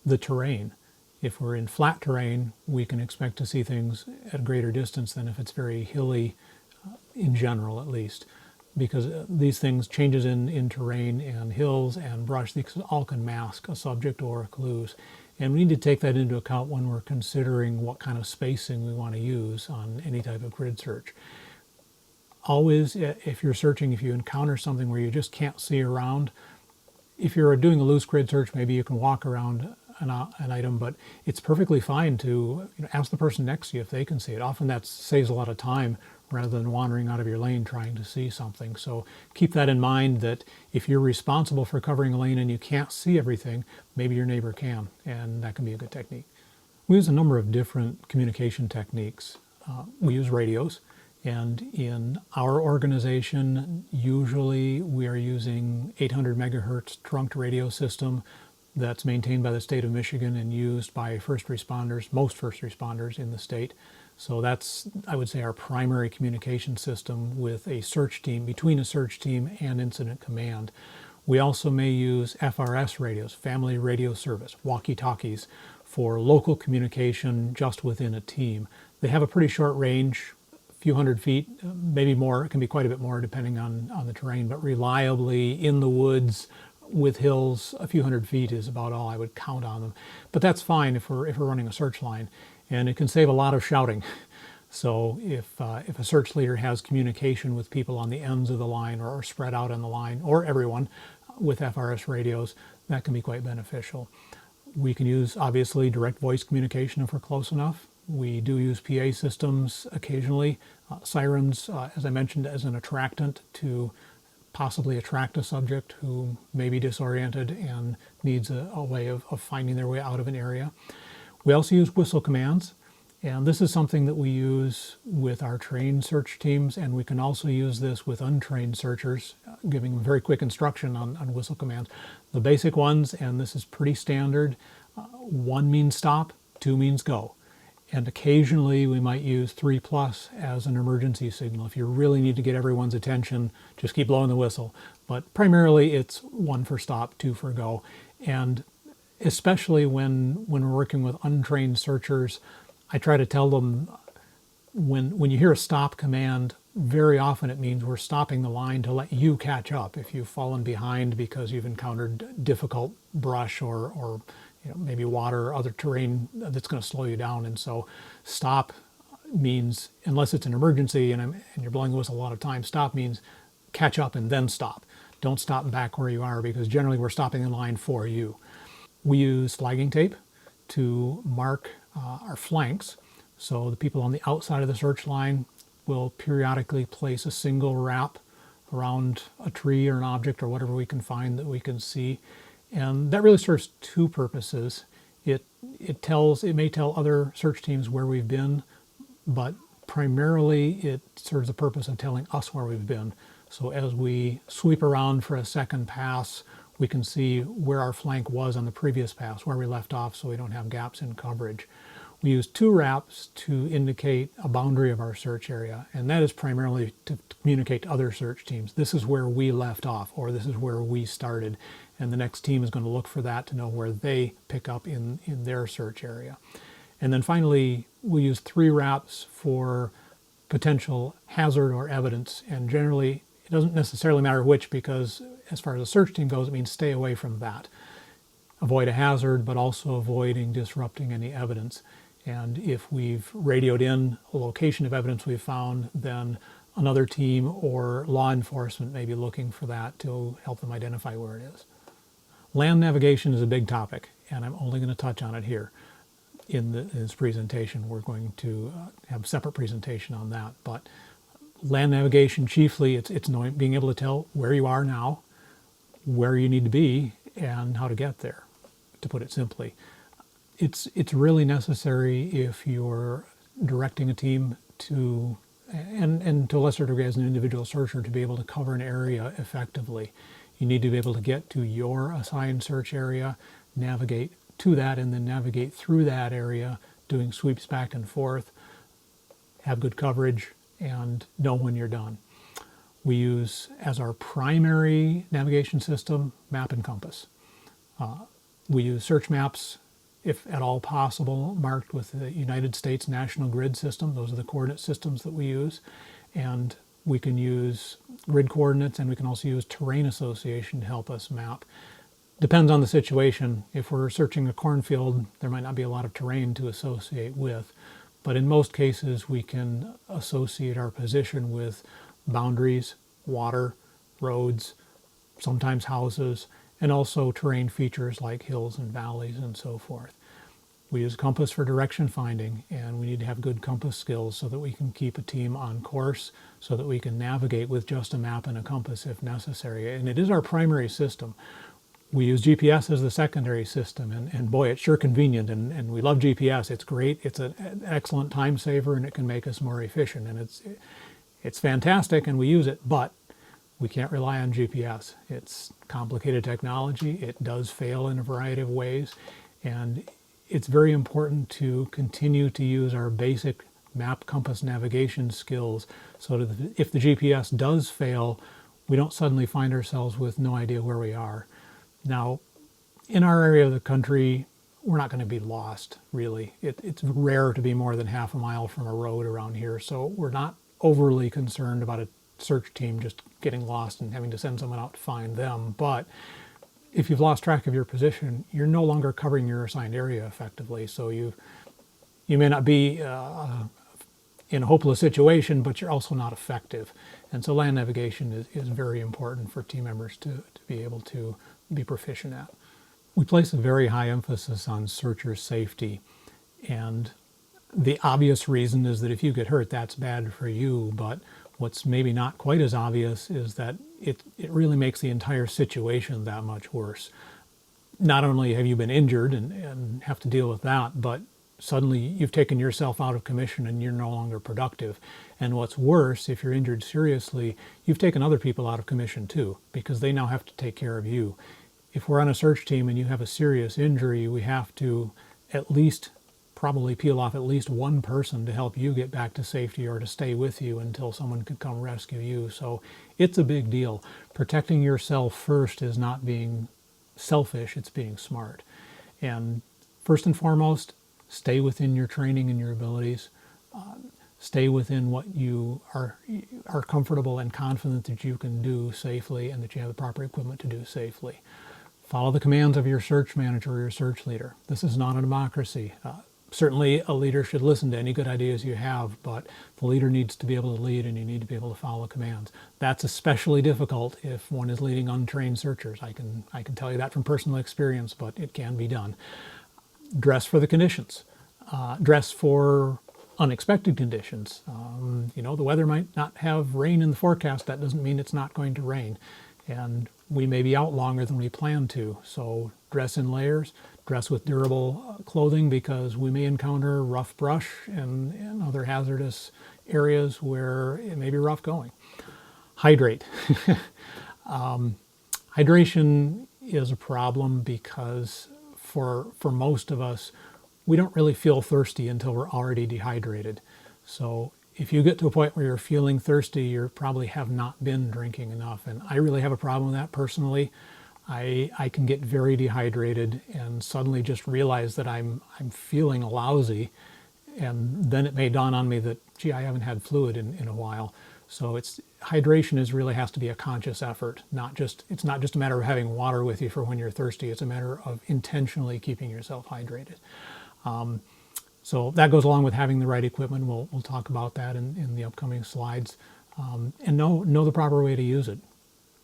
the terrain. If we're in flat terrain, we can expect to see things at a greater distance than if it's very hilly, in general at least, because these things, changes in terrain and hills and brush, these all can mask a subject or clues. And we need to take that into account when we're considering what kind of spacing we want to use on any type of grid search. Always, if you're searching, if you encounter something where you just can't see around, if you're doing a loose grid search, maybe you can walk around an item, but it's perfectly fine to ask the person next to you if they can see it. Often that saves a lot of time rather than wandering out of your lane trying to see something. So keep that in mind, that if you're responsible for covering a lane and you can't see everything, maybe your neighbor can, and that can be a good technique. We use a number of different communication techniques. We use radios, and in our organization, usually we are using 800 megahertz trunked radio system that's maintained by the state of Michigan and used by first responders, most first responders in the state. So that's, I would say, our primary communication system with a search team, between a search team and incident command. We also may use FRS radios, Family Radio Service, walkie-talkies, for local communication just within a team. They have a pretty short range, a few hundred feet, maybe more. It can be quite a bit more depending on the terrain, but reliably in the woods with hills, a few hundred feet is about all I would count on them. But that's fine if we're running a search line, and it can save a lot of shouting. So if a search leader has communication with people on the ends of the line or spread out on the line, or everyone with FRS radios, that can be quite beneficial. We can use, obviously, direct voice communication if we're close enough. We do use PA systems occasionally, sirens, as I mentioned, as an attractant to possibly attract a subject who may be disoriented and needs a way of finding their way out of an area. We also use whistle commands, and this is something that we use with our trained search teams, and we can also use this with untrained searchers, giving them very quick instruction on whistle commands. The basic ones, and this is pretty standard, 1 means stop, 2 means go. And occasionally we might use 3+ as an emergency signal. If you really need to get everyone's attention, just keep blowing the whistle. But primarily it's 1 for stop, 2 for go. And especially when we're working with untrained searchers, I try to tell them when you hear a stop command, very often it means we're stopping the line to let you catch up if you've fallen behind because you've encountered difficult brush or maybe water or other terrain that's going to slow you down. And so stop means, unless it's an emergency and you're blowing the whistle a lot of times, stop means catch up and then stop. Don't stop back where you are, because generally we're stopping the line for you. We use flagging tape to mark our flanks. So the people on the outside of the search line will periodically place a single wrap around a tree or an object or whatever we can find that we can see. And that really serves 2 purposes. It may tell other search teams where we've been, but primarily it serves the purpose of telling us where we've been. So as we sweep around for a second pass, we can see where our flank was on the previous pass, where we left off, so we don't have gaps in coverage. We use 2 wraps to indicate a boundary of our search area, and that is primarily to communicate to other search teams. This is where we left off, or this is where we started, and the next team is going to look for that to know where they pick up in their search area. And then finally, we use 3 wraps for potential hazard or evidence, and generally it doesn't necessarily matter which, because as far as a search team goes, it means stay away from that. Avoid a hazard, but also avoiding disrupting any evidence. And if we've radioed in a location of evidence we've found, then another team or law enforcement may be looking for that to help them identify where it is. Land navigation is a big topic, and I'm only going to touch on it here in this presentation. We're going to have a separate presentation on that. But land navigation, chiefly, it's knowing, being able to tell where you are now, where you need to be, and how to get there, to put it simply. It's really necessary if you're directing a team to, and to a lesser degree as an individual searcher, to be able to cover an area effectively. You need to be able to get to your assigned search area, navigate to that, and then navigate through that area, doing sweeps back and forth, have good coverage, and know when you're done. We use, as our primary navigation system, map and compass. We use search maps, if at all possible, marked with the United States National Grid System. Those are the coordinate systems that we use. And we can use grid coordinates, and we can also use terrain association to help us map. Depends on the situation. If we're searching a cornfield, there might not be a lot of terrain to associate with. But in most cases, we can associate our position with boundaries, water, roads, sometimes houses, and also terrain features like hills and valleys and so forth. We use compass for direction finding, and we need to have good compass skills so that we can keep a team on course, so that we can navigate with just a map and a compass if necessary. And it is our primary system. We use GPS as the secondary system, and boy, it's sure convenient, and we love GPS. It's great, it's an excellent time saver, and it can make us more efficient, and it's fantastic, and we use it, but we can't rely on GPS. It's complicated technology. It does fail in a variety of ways, and it's very important to continue to use our basic map, compass, navigation skills, so that if the GPS does fail, we don't suddenly find ourselves with no idea where we are. Now, in our area of the country, we're not going to be lost, really. It's rare to be more than half a mile from a road around here, so we're not overly concerned about a search team just getting lost and having to send someone out to find them. But if you've lost track of your position, you're no longer covering your assigned area effectively. So you may not be in a hopeless situation, but you're also not effective. And so land navigation is very important for team members to be able to be proficient at. We place a very high emphasis on searcher safety, and the obvious reason is that if you get hurt, that's bad for you, but what's maybe not quite as obvious is that it really makes the entire situation that much worse. Not only have you been injured and have to deal with that, but suddenly you've taken yourself out of commission and you're no longer productive. And what's worse, if you're injured seriously, you've taken other people out of commission too, because they now have to take care of you. If we're on a search team and you have a serious injury, we have to at least probably peel off at least one person to help you get back to safety or to stay with you until someone could come rescue you. So it's a big deal. Protecting yourself first is not being selfish, it's being smart. And first and foremost, stay within your training and your abilities. Stay within what you are comfortable and confident that you can do safely and that you have the proper equipment to do safely. Follow the commands of your search manager or your search leader. This is not a democracy. Certainly a leader should listen to any good ideas you have, but the leader needs to be able to lead and you need to be able to follow commands. That's especially difficult if one is leading untrained searchers. I can tell you that from personal experience, but it can be done. Dress for the conditions. Dress for unexpected conditions. The weather might not have rain in the forecast. That doesn't mean it's not going to rain. And we may be out longer than we plan to. So dress in layers, dress with durable clothing, because we may encounter rough brush and other hazardous areas where it may be rough going. Hydrate. Hydration is a problem because for most of us, we don't really feel thirsty until we're already dehydrated. So if you get to a point where you're feeling thirsty, you probably have not been drinking enough. And I really have a problem with that personally. I can get very dehydrated and suddenly just realize that I'm feeling lousy. And then it may dawn on me that, gee, I haven't had fluid in a while. So hydration really has to be a conscious effort. It's not just a matter of having water with you for when you're thirsty. It's a matter of intentionally keeping yourself hydrated. So that goes along with having the right equipment. We'll talk about that in the upcoming slides. And know the proper way to use it.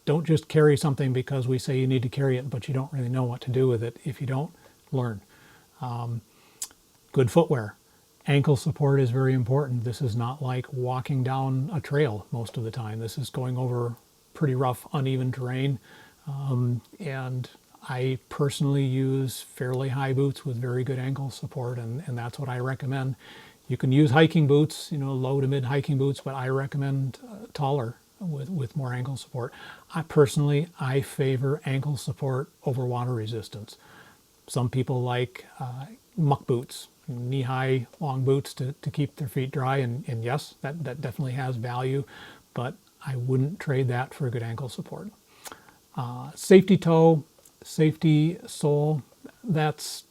Don't just carry something because we say you need to carry it, but you don't really know what to do with it. If you don't, learn. Good footwear. Ankle support is very important. This is not like walking down a trail most of the time. This is going over pretty rough, uneven terrain. And I personally use fairly high boots with very good ankle support, and that's what I recommend. You can use hiking boots, low to mid hiking boots, but I recommend taller with more ankle support. I favor ankle support over water resistance. Some people like muck boots, knee-high long boots to keep their feet dry, and yes, that definitely has value, but I wouldn't trade that for a good ankle support. Safety toe, safety sole, that's,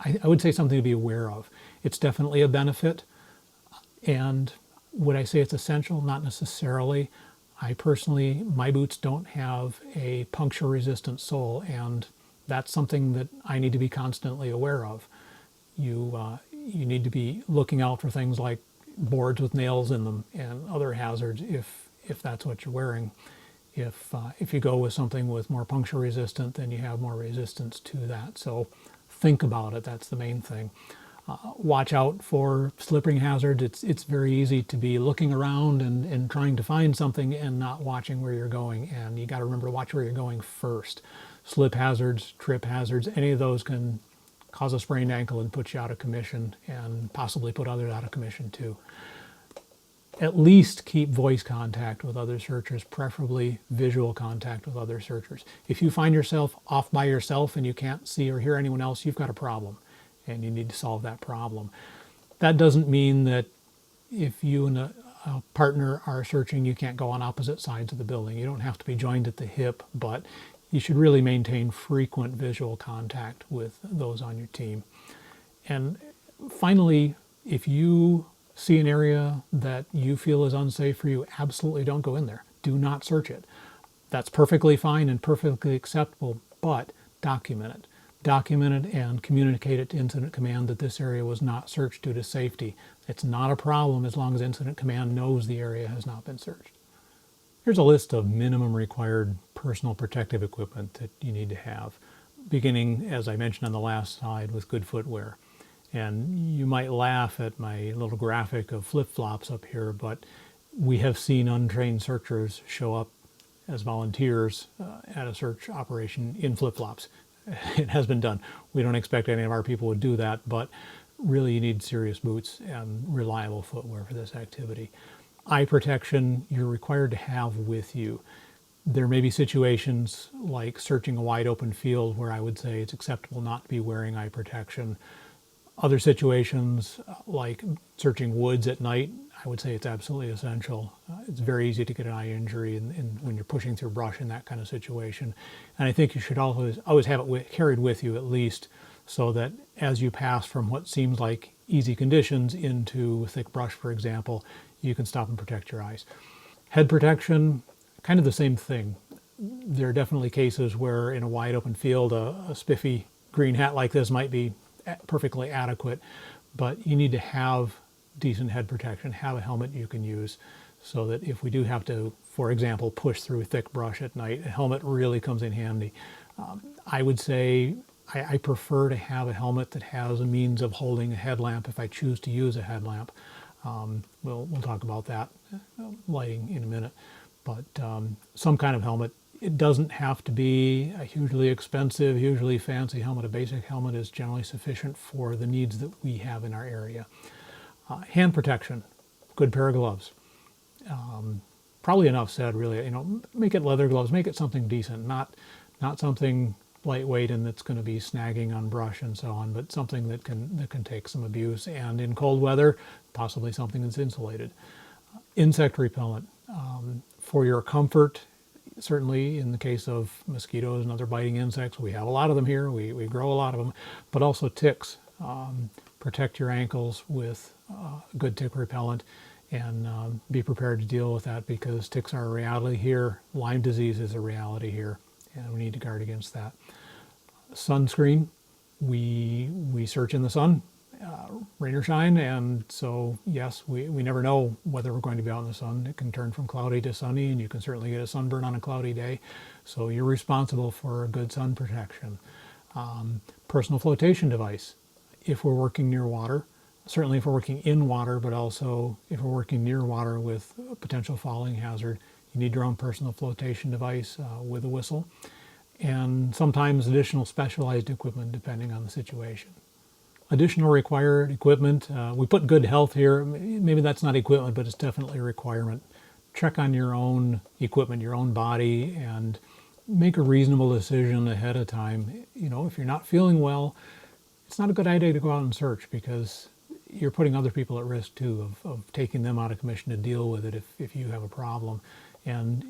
I would say, something to be aware of. It's definitely a benefit, and would I say it's essential? Not necessarily. My boots don't have a puncture-resistant sole, and that's something that I need to be constantly aware of. You need to be looking out for things like boards with nails in them and other hazards if that's what you're wearing. If you go with something with more puncture resistant, then you have more resistance to that. So think about it. That's the main thing. Watch out for slipping hazards. It's very easy to be looking around and trying to find something and not watching where you're going. And you got to remember to watch where you're going first. Slip hazards, trip hazards, any of those can cause a sprained ankle and put you out of commission, and possibly put others out of commission too. At least keep voice contact with other searchers, preferably visual contact with other searchers. If you find yourself off by yourself and you can't see or hear anyone else, you've got a problem, and you need to solve that problem. That doesn't mean that if you and a partner are searching, you can't go on opposite sides of the building. You don't have to be joined at the hip, but you should really maintain frequent visual contact with those on your team. And finally, if you see an area that you feel is unsafe for you, absolutely don't go in there. Do not search it. That's perfectly fine and perfectly acceptable, but document it. Document it and communicate it to Incident Command that this area was not searched due to safety. It's not a problem as long as Incident Command knows the area has not been searched. Here's a list of minimum required personal protective equipment that you need to have, beginning, as I mentioned on the last slide, with good footwear. And you might laugh at my little graphic of flip-flops up here, but we have seen untrained searchers show up as volunteers at a search operation in flip-flops. It has been done. We don't expect any of our people would do that, but really you need serious boots and reliable footwear for this activity. Eye protection you're required to have with you. There may be situations like searching a wide open field where I would say it's acceptable not to be wearing eye protection. Other situations like searching woods at night, I would say it's absolutely essential. It's very easy to get an eye injury when you're pushing through brush in that kind of situation. And I think you should always have it carried with you at least, so that as you pass from what seems like easy conditions into thick brush, for example, you can stop and protect your eyes. Head protection, kind of the same thing. There are definitely cases where in a wide open field, a spiffy green hat like this might be perfectly adequate, but you need to have decent head protection, have a helmet you can use, so that if we do have to, for example, push through thick brush at night, a helmet really comes in handy. I would say I prefer to have a helmet that has a means of holding a headlamp if I choose to use a headlamp. We'll talk about that lighting in a minute, but some kind of helmet. It doesn't have to be a hugely expensive, hugely fancy helmet. A basic helmet is generally sufficient for the needs that we have in our area. Hand protection, good pair of gloves. Probably enough said, really. Make it leather gloves, make it something decent, not something lightweight and that's going to be snagging on brush and so on, but something that can take some abuse, and in cold weather, possibly something that's insulated. Insect repellent, for your comfort. Certainly in the case of mosquitoes and other biting insects, we have a lot of them here, we grow a lot of them, but also ticks. Protect your ankles with good tick repellent, and be prepared to deal with that, because ticks are a reality here. Lyme disease is a reality here, and we need to guard against that. Sunscreen, we search in the sun, rain or shine, and so yes, we never know whether we're going to be out in the sun. It can turn from cloudy to sunny, and you can certainly get a sunburn on a cloudy day, so you're responsible for a good sun protection. Personal flotation device, if we're working near water, certainly if we're working in water, but also if we're working near water with a potential falling hazard, you need your own personal flotation device with a whistle, and sometimes additional specialized equipment depending on the situation. Additional required equipment, we put good health here. Maybe that's not equipment, but it's definitely a requirement. Check on your own equipment, your own body, and make a reasonable decision ahead of time. If you're not feeling well, it's not a good idea to go out and search, because you're putting other people at risk too of taking them out of commission to deal with it if you have a problem. And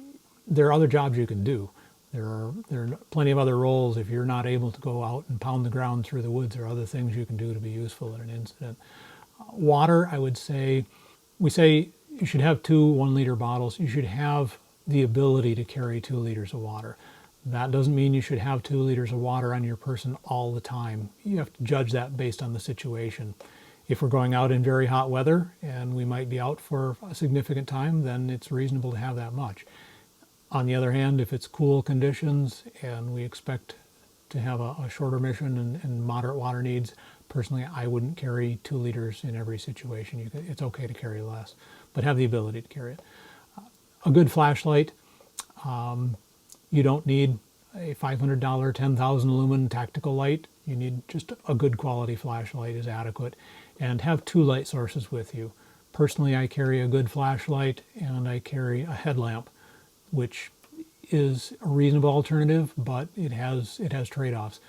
there are other jobs you can do. There are plenty of other roles. If you're not able to go out and pound the ground through the woods, there are other things you can do to be useful in an incident. Water, I would say, we say you should have 2 1-liter bottles. You should have the ability to carry 2 liters of water. That doesn't mean you should have 2 liters of water on your person all the time. You have to judge that based on the situation. If we're going out in very hot weather and we might be out for a significant time, then it's reasonable to have that much. On the other hand, if it's cool conditions and we expect to have a shorter mission and moderate water needs, personally, I wouldn't carry 2 liters in every situation. It's okay to carry less, but have the ability to carry it. A good flashlight. You don't need a $500, 10,000 lumen tactical light. You need just a good quality flashlight is adequate, and have 2 light sources with you. Personally, I carry a good flashlight and I carry a headlamp, which is a reasonable alternative, but it has trade-offs.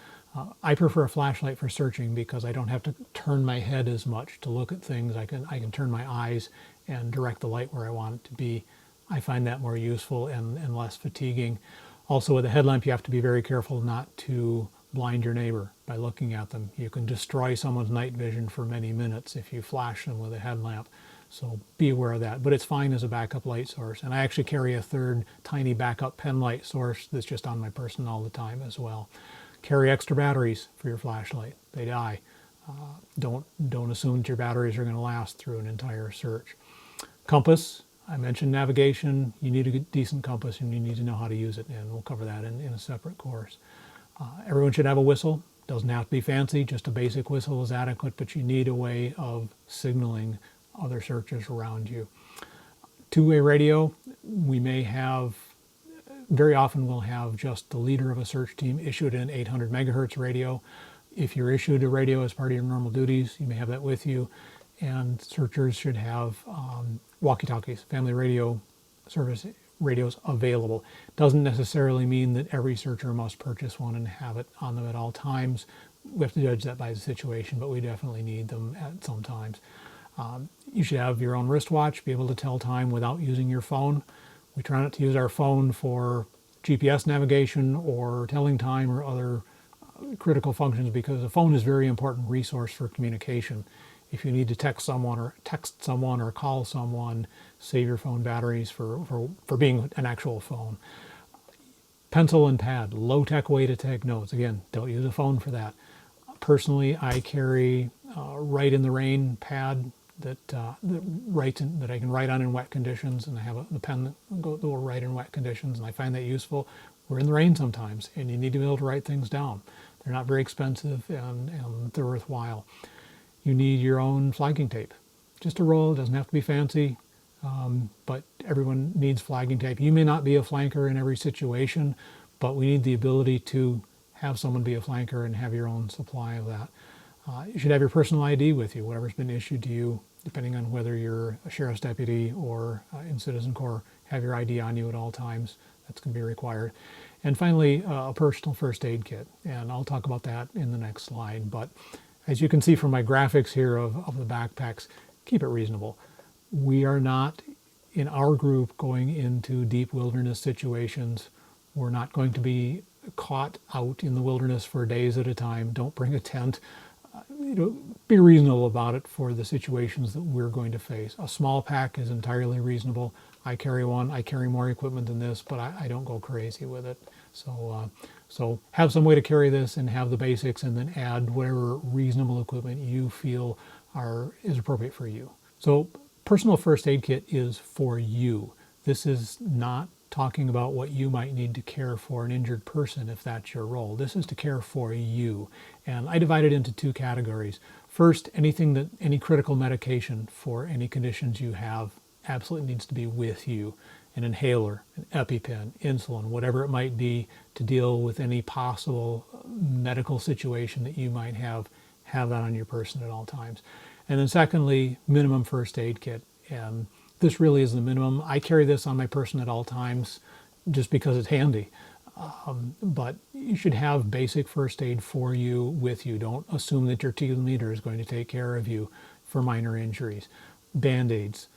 I prefer a flashlight for searching because I don't have to turn my head as much to look at things. I can turn my eyes and direct the light where I want it to be. I find that more useful and less fatiguing. Also, with a headlamp, you have to be very careful not to blind your neighbor by looking at them. You can destroy someone's night vision for many minutes if you flash them with a headlamp. So be aware of that. But it's fine as a backup light source. And I actually carry a third tiny backup pen light source that's just on my person all the time as well. Carry extra batteries for your flashlight. They die. Don't assume that your batteries are going to last through an entire search. Compass. I mentioned navigation. You need a decent compass and you need to know how to use it, and we'll cover that in a separate course. Everyone should have a whistle. Doesn't have to be fancy, just a basic whistle is adequate, but you need a way of signaling other searchers around you. Two-way radio, we may have, very often we'll have just the leader of a search team issued an 800 megahertz radio. If you're issued a radio as part of your normal duties, you may have that with you. And searchers should have walkie-talkies, family radio service radios available. Doesn't necessarily mean that every searcher must purchase one and have it on them at all times. We have to judge that by the situation, but we definitely need them at some times. You should have your own wristwatch, be able to tell time without using your phone. We try not to use our phone for GPS navigation or telling time or other critical functions because the phone is a very important resource for communication. If you need to text someone or call someone, save your phone batteries for being an actual phone. Pencil and pad, low-tech way to take notes. Again, don't use a phone for that. Personally, I carry a Write in the Rain pad that I can write on in wet conditions, and I have the pen that will write in wet conditions, and I find that useful. We're in the rain sometimes, and you need to be able to write things down. They're not very expensive, and they're worthwhile. You need your own flagging tape. Just a roll, it doesn't have to be fancy, but everyone needs flagging tape. You may not be a flanker in every situation, but we need the ability to have someone be a flanker and have your own supply of that. You should have your personal ID with you, whatever's been issued to you, depending on whether you're a sheriff's deputy or in Citizen Corps. Have your ID on you at all times. That's going to be required. And finally, a personal first aid kit, and I'll talk about that in the next slide. But as you can see from my graphics here of the backpacks, keep it reasonable. We are not, in our group, going into deep wilderness situations. We're not going to be caught out in the wilderness for days at a time. Don't bring a tent. Be reasonable about it for the situations that we're going to face. A small pack is entirely reasonable. I carry one. I carry more equipment than this, but I don't go crazy with it. So have some way to carry this and have the basics, and then add whatever reasonable equipment you feel is appropriate for you. So personal first aid kit is for you. This is not talking about what you might need to care for an injured person if that's your role. This is to care for you. And I divide it into two categories. First, any critical medication for any conditions you have absolutely needs to be with you. An inhaler, an EpiPen, insulin, whatever it might be to deal with any possible medical situation that you might have that on your person at all times. And then secondly, minimum first aid kit. And this really is the minimum. I carry this on my person at all times just because it's handy. But you should have basic first aid for you with you. Don't assume that your team leader is going to take care of you for minor injuries. Band-aids.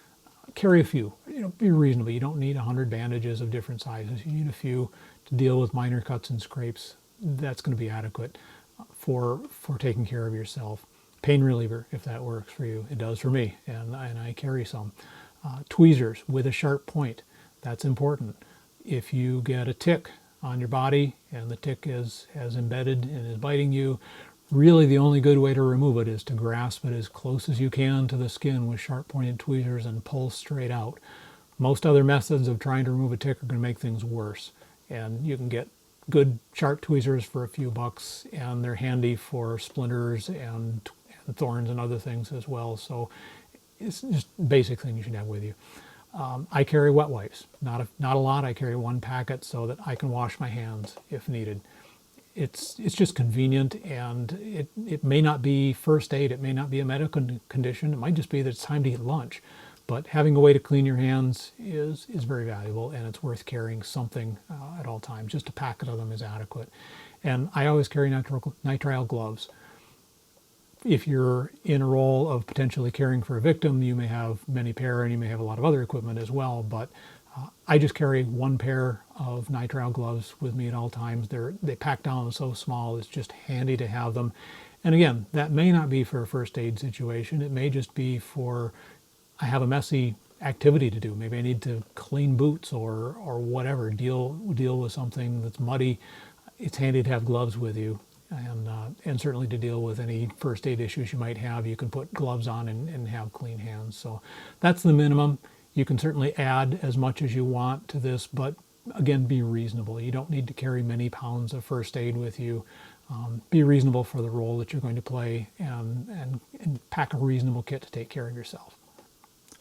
Carry a few. Be reasonable. You don't need 100 bandages of different sizes. You need a few to deal with minor cuts and scrapes. That's going to be adequate for taking care of yourself. Pain reliever, if that works for you. It does for me, and I carry some. Tweezers with a sharp point. That's important. If you get a tick on your body and the tick has embedded and is biting you, really the only good way to remove it is to grasp it as close as you can to the skin with sharp pointed tweezers and pull straight out. Most other methods of trying to remove a tick are going to make things worse. And you can get good sharp tweezers for a few bucks, and they're handy for splinters and thorns and other things as well. So it's just basic thing you should have with you. I carry wet wipes. Not a lot. I carry one packet so that I can wash my hands if needed. It's just convenient, and it may not be first aid. It may not be a medical condition. It might just be that it's time to eat lunch. but having a way to clean your hands is very valuable, and it's worth carrying something at all times. Just a packet of them is adequate. And I always carry nitrile gloves. If you're in a role of potentially caring for a victim, you may have many pair and you may have a lot of other equipment as well, but I just carry one pair of nitrile gloves with me at all times. They pack down so small, it's just handy to have them. And again, that may not be for a first aid situation. It may just be for, I have a messy activity to do. Maybe I need to clean boots or whatever, deal with something that's muddy. It's handy to have gloves with you. And certainly to deal with any first aid issues you might have, you can put gloves on and have clean hands. So that's the minimum. You can certainly add as much as you want to this, but again, be reasonable. You don't need to carry many pounds of first aid with you. Be reasonable for the role that you're going to play, and pack a reasonable kit to take care of yourself.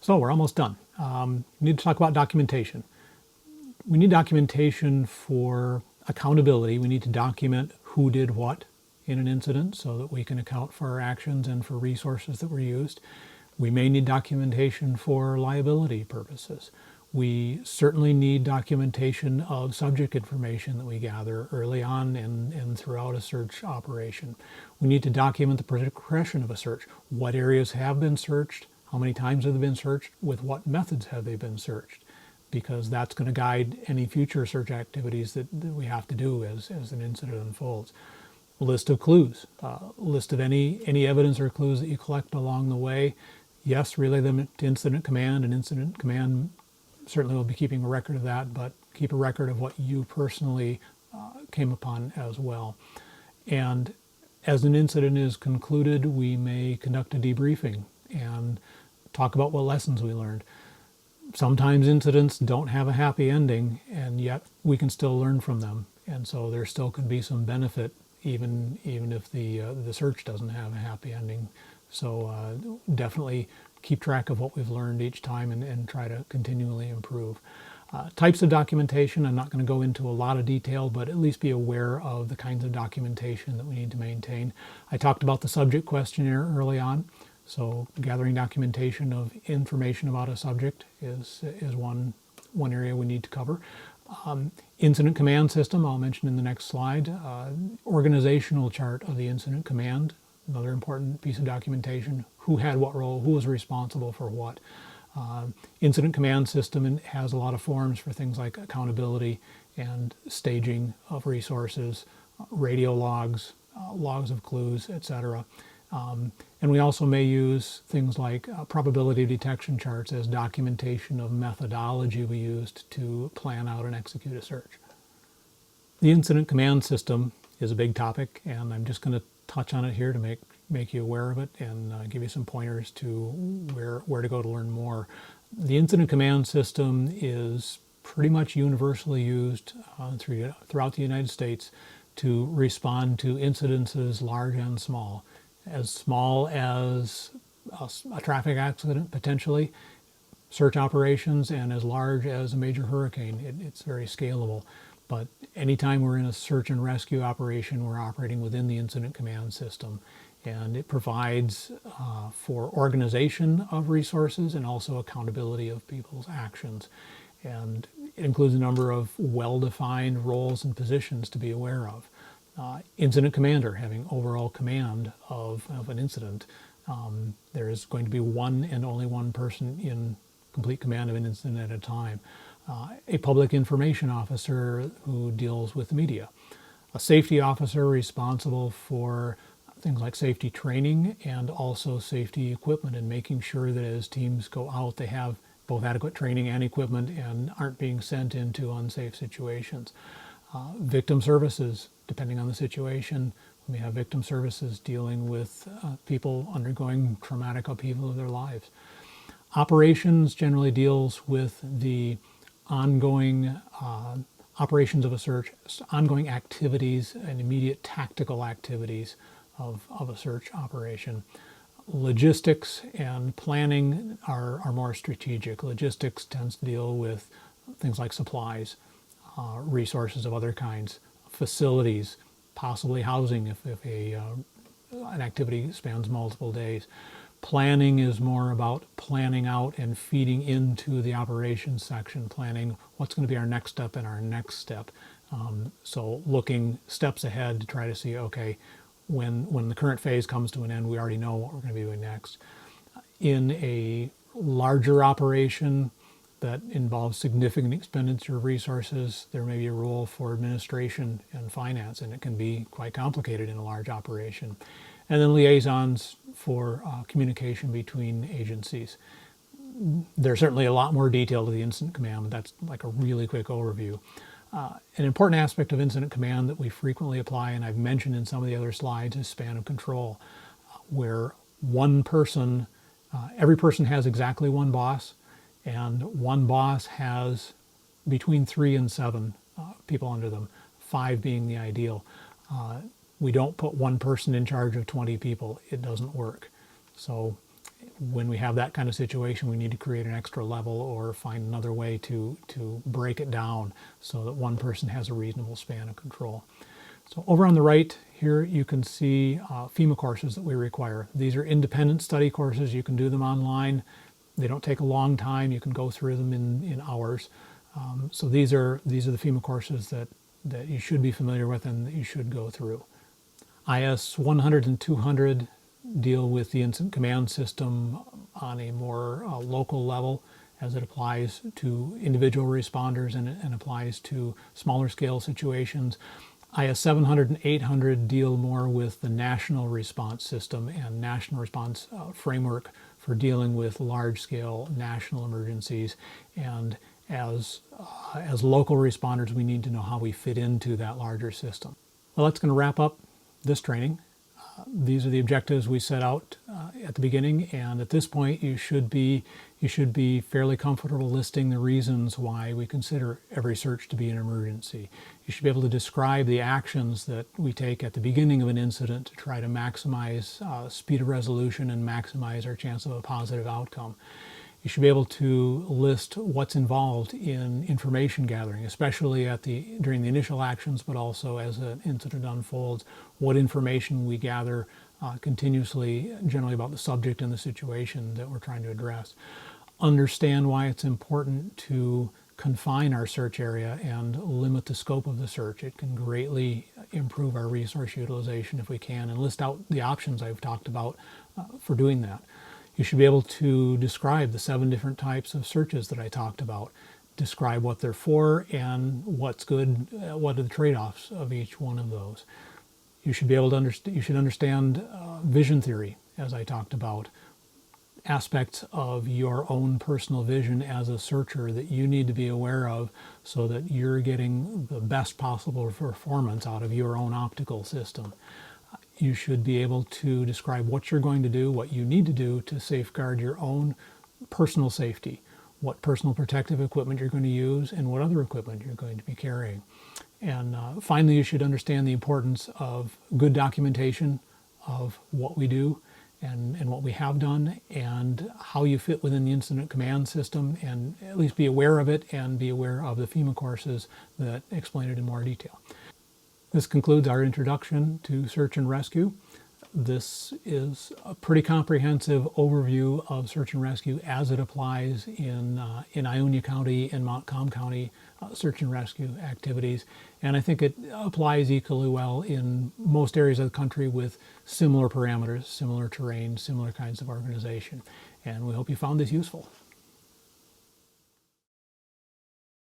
So we're almost done. We need to talk about documentation. We need documentation for accountability. We need to document who did what in an incident so that we can account for our actions and for resources that were used. We may need documentation for liability purposes. We certainly need documentation of subject information that we gather early on and throughout a search operation. We need to document the progression of a search. What areas have been searched? How many times have they been searched? With what methods have they been searched? Because that's going to guide any future search activities that we have to do as an incident unfolds. A list of clues, list of any evidence or clues that you collect along the way. Yes, relay them to Incident Command, and Incident Command certainly will be keeping a record of that, but keep a record of what you personally came upon as well. And as an incident is concluded, we may conduct a debriefing and talk about what lessons we learned. Sometimes incidents don't have a happy ending, and yet we can still learn from them. And so there still could be some benefit even if the search doesn't have a happy ending. So definitely keep track of what we've learned each time and try to continually improve. Types of documentation, I'm not going to go into a lot of detail, but at least be aware of the kinds of documentation that we need to maintain. I talked about the subject questionnaire early on. So gathering documentation of information about a subject is one area we need to cover. Incident command system, I'll mention in the next slide. Organizational chart of the incident command, another important piece of documentation. Who had what role, who was responsible for what. Incident command system has a lot of forms for things like accountability and staging of resources, radio logs, logs of clues, etc. And we also may use things like probability of detection charts as documentation of methodology we used to plan out and execute a search. The incident command system is a big topic, and I'm just going to touch on it here to make you aware of it and give you some pointers to where to go to learn more. The incident command system is pretty much universally used throughout the United States to respond to incidences large and small. As small as a traffic accident, potentially, search operations, and as large as a major hurricane. It's very scalable. But anytime we're in a search and rescue operation, we're operating within the incident command system. And it provides for organization of resources and also accountability of people's actions. And it includes a number of well-defined roles and positions to be aware of. Incident commander, having overall command of an incident. There is going to be one and only one person in complete command of an incident at a time. A public information officer who deals with the media. A safety officer responsible for things like safety training and also safety equipment, and making sure that as teams go out, they have both adequate training and equipment and aren't being sent into unsafe situations. Victim services, depending on the situation. We have victim services dealing with people undergoing traumatic upheaval of their lives. Operations generally deals with the ongoing operations of a search, ongoing activities and immediate tactical activities of a search operation. Logistics and planning are more strategic. Logistics tends to deal with things like supplies, resources of other kinds, facilities, possibly housing if an activity spans multiple days. Planning is more about planning out and feeding into the operations section, planning what's going to be our next step and our next step. So looking steps ahead to try to see, okay, when the current phase comes to an end, we already know what we're going to be doing next. In a larger operation that involves significant expenditure of resources, there may be a role for administration and finance, and it can be quite complicated in a large operation. And then liaisons for communication between agencies. There's certainly a lot more detail to the incident command, but that's like a really quick overview. An important aspect of incident command that we frequently apply, and I've mentioned in some of the other slides, is span of control, where one person, every person has exactly one boss, and one boss has between 3 and 7 people under them, 5 being the ideal. We don't put one person in charge of 20 people. It doesn't work. So when we have that kind of situation, we need to create an extra level or find another way to break it down so that one person has a reasonable span of control. So over on the right here, you can see FEMA courses that we require. These are independent study courses. You can do them online. They don't take a long time. You can go through them in hours. So these are the FEMA courses that you should be familiar with and that you should go through. IS 100 and 200 deal with the incident command system on a more local level as it applies to individual responders and applies to smaller scale situations. IS 700 and 800 deal more with the national response system and national response framework for dealing with large scale national emergencies. And as local responders, we need to know how we fit into that larger system. Well, that's going to wrap up this training. These are the objectives we set out at the beginning, and at this point you should be fairly comfortable listing the reasons why we consider every search to be an emergency. You should be able to describe the actions that we take at the beginning of an incident to try to maximize speed of resolution and maximize our chance of a positive outcome. You should be able to list what's involved in information gathering, especially during the initial actions, but also as an incident unfolds, what information we gather continuously, generally about the subject and the situation that we're trying to address. Understand why it's important to confine our search area and limit the scope of the search. It can greatly improve our resource utilization if we can, and list out the options I've talked about for doing that. You should be able to describe the 7 different types of searches that I talked about. Describe what they're for and what's good, what are the trade-offs of each one of those. You should be able to understand vision theory, as I talked about. Aspects of your own personal vision as a searcher that you need to be aware of so that you're getting the best possible performance out of your own optical system. You should be able to describe what you're going to do, what you need to do to safeguard your own personal safety, what personal protective equipment you're going to use, and what other equipment you're going to be carrying. And finally, you should understand the importance of good documentation of what we do and what we have done and how you fit within the incident command system, and at least be aware of it and be aware of the FEMA courses that explain it in more detail. This concludes our introduction to search and rescue. This is a pretty comprehensive overview of search and rescue as it applies in Ionia County and Montcalm County search and rescue activities. And I think it applies equally well in most areas of the country with similar parameters, similar terrain, similar kinds of organization. And we hope you found this useful.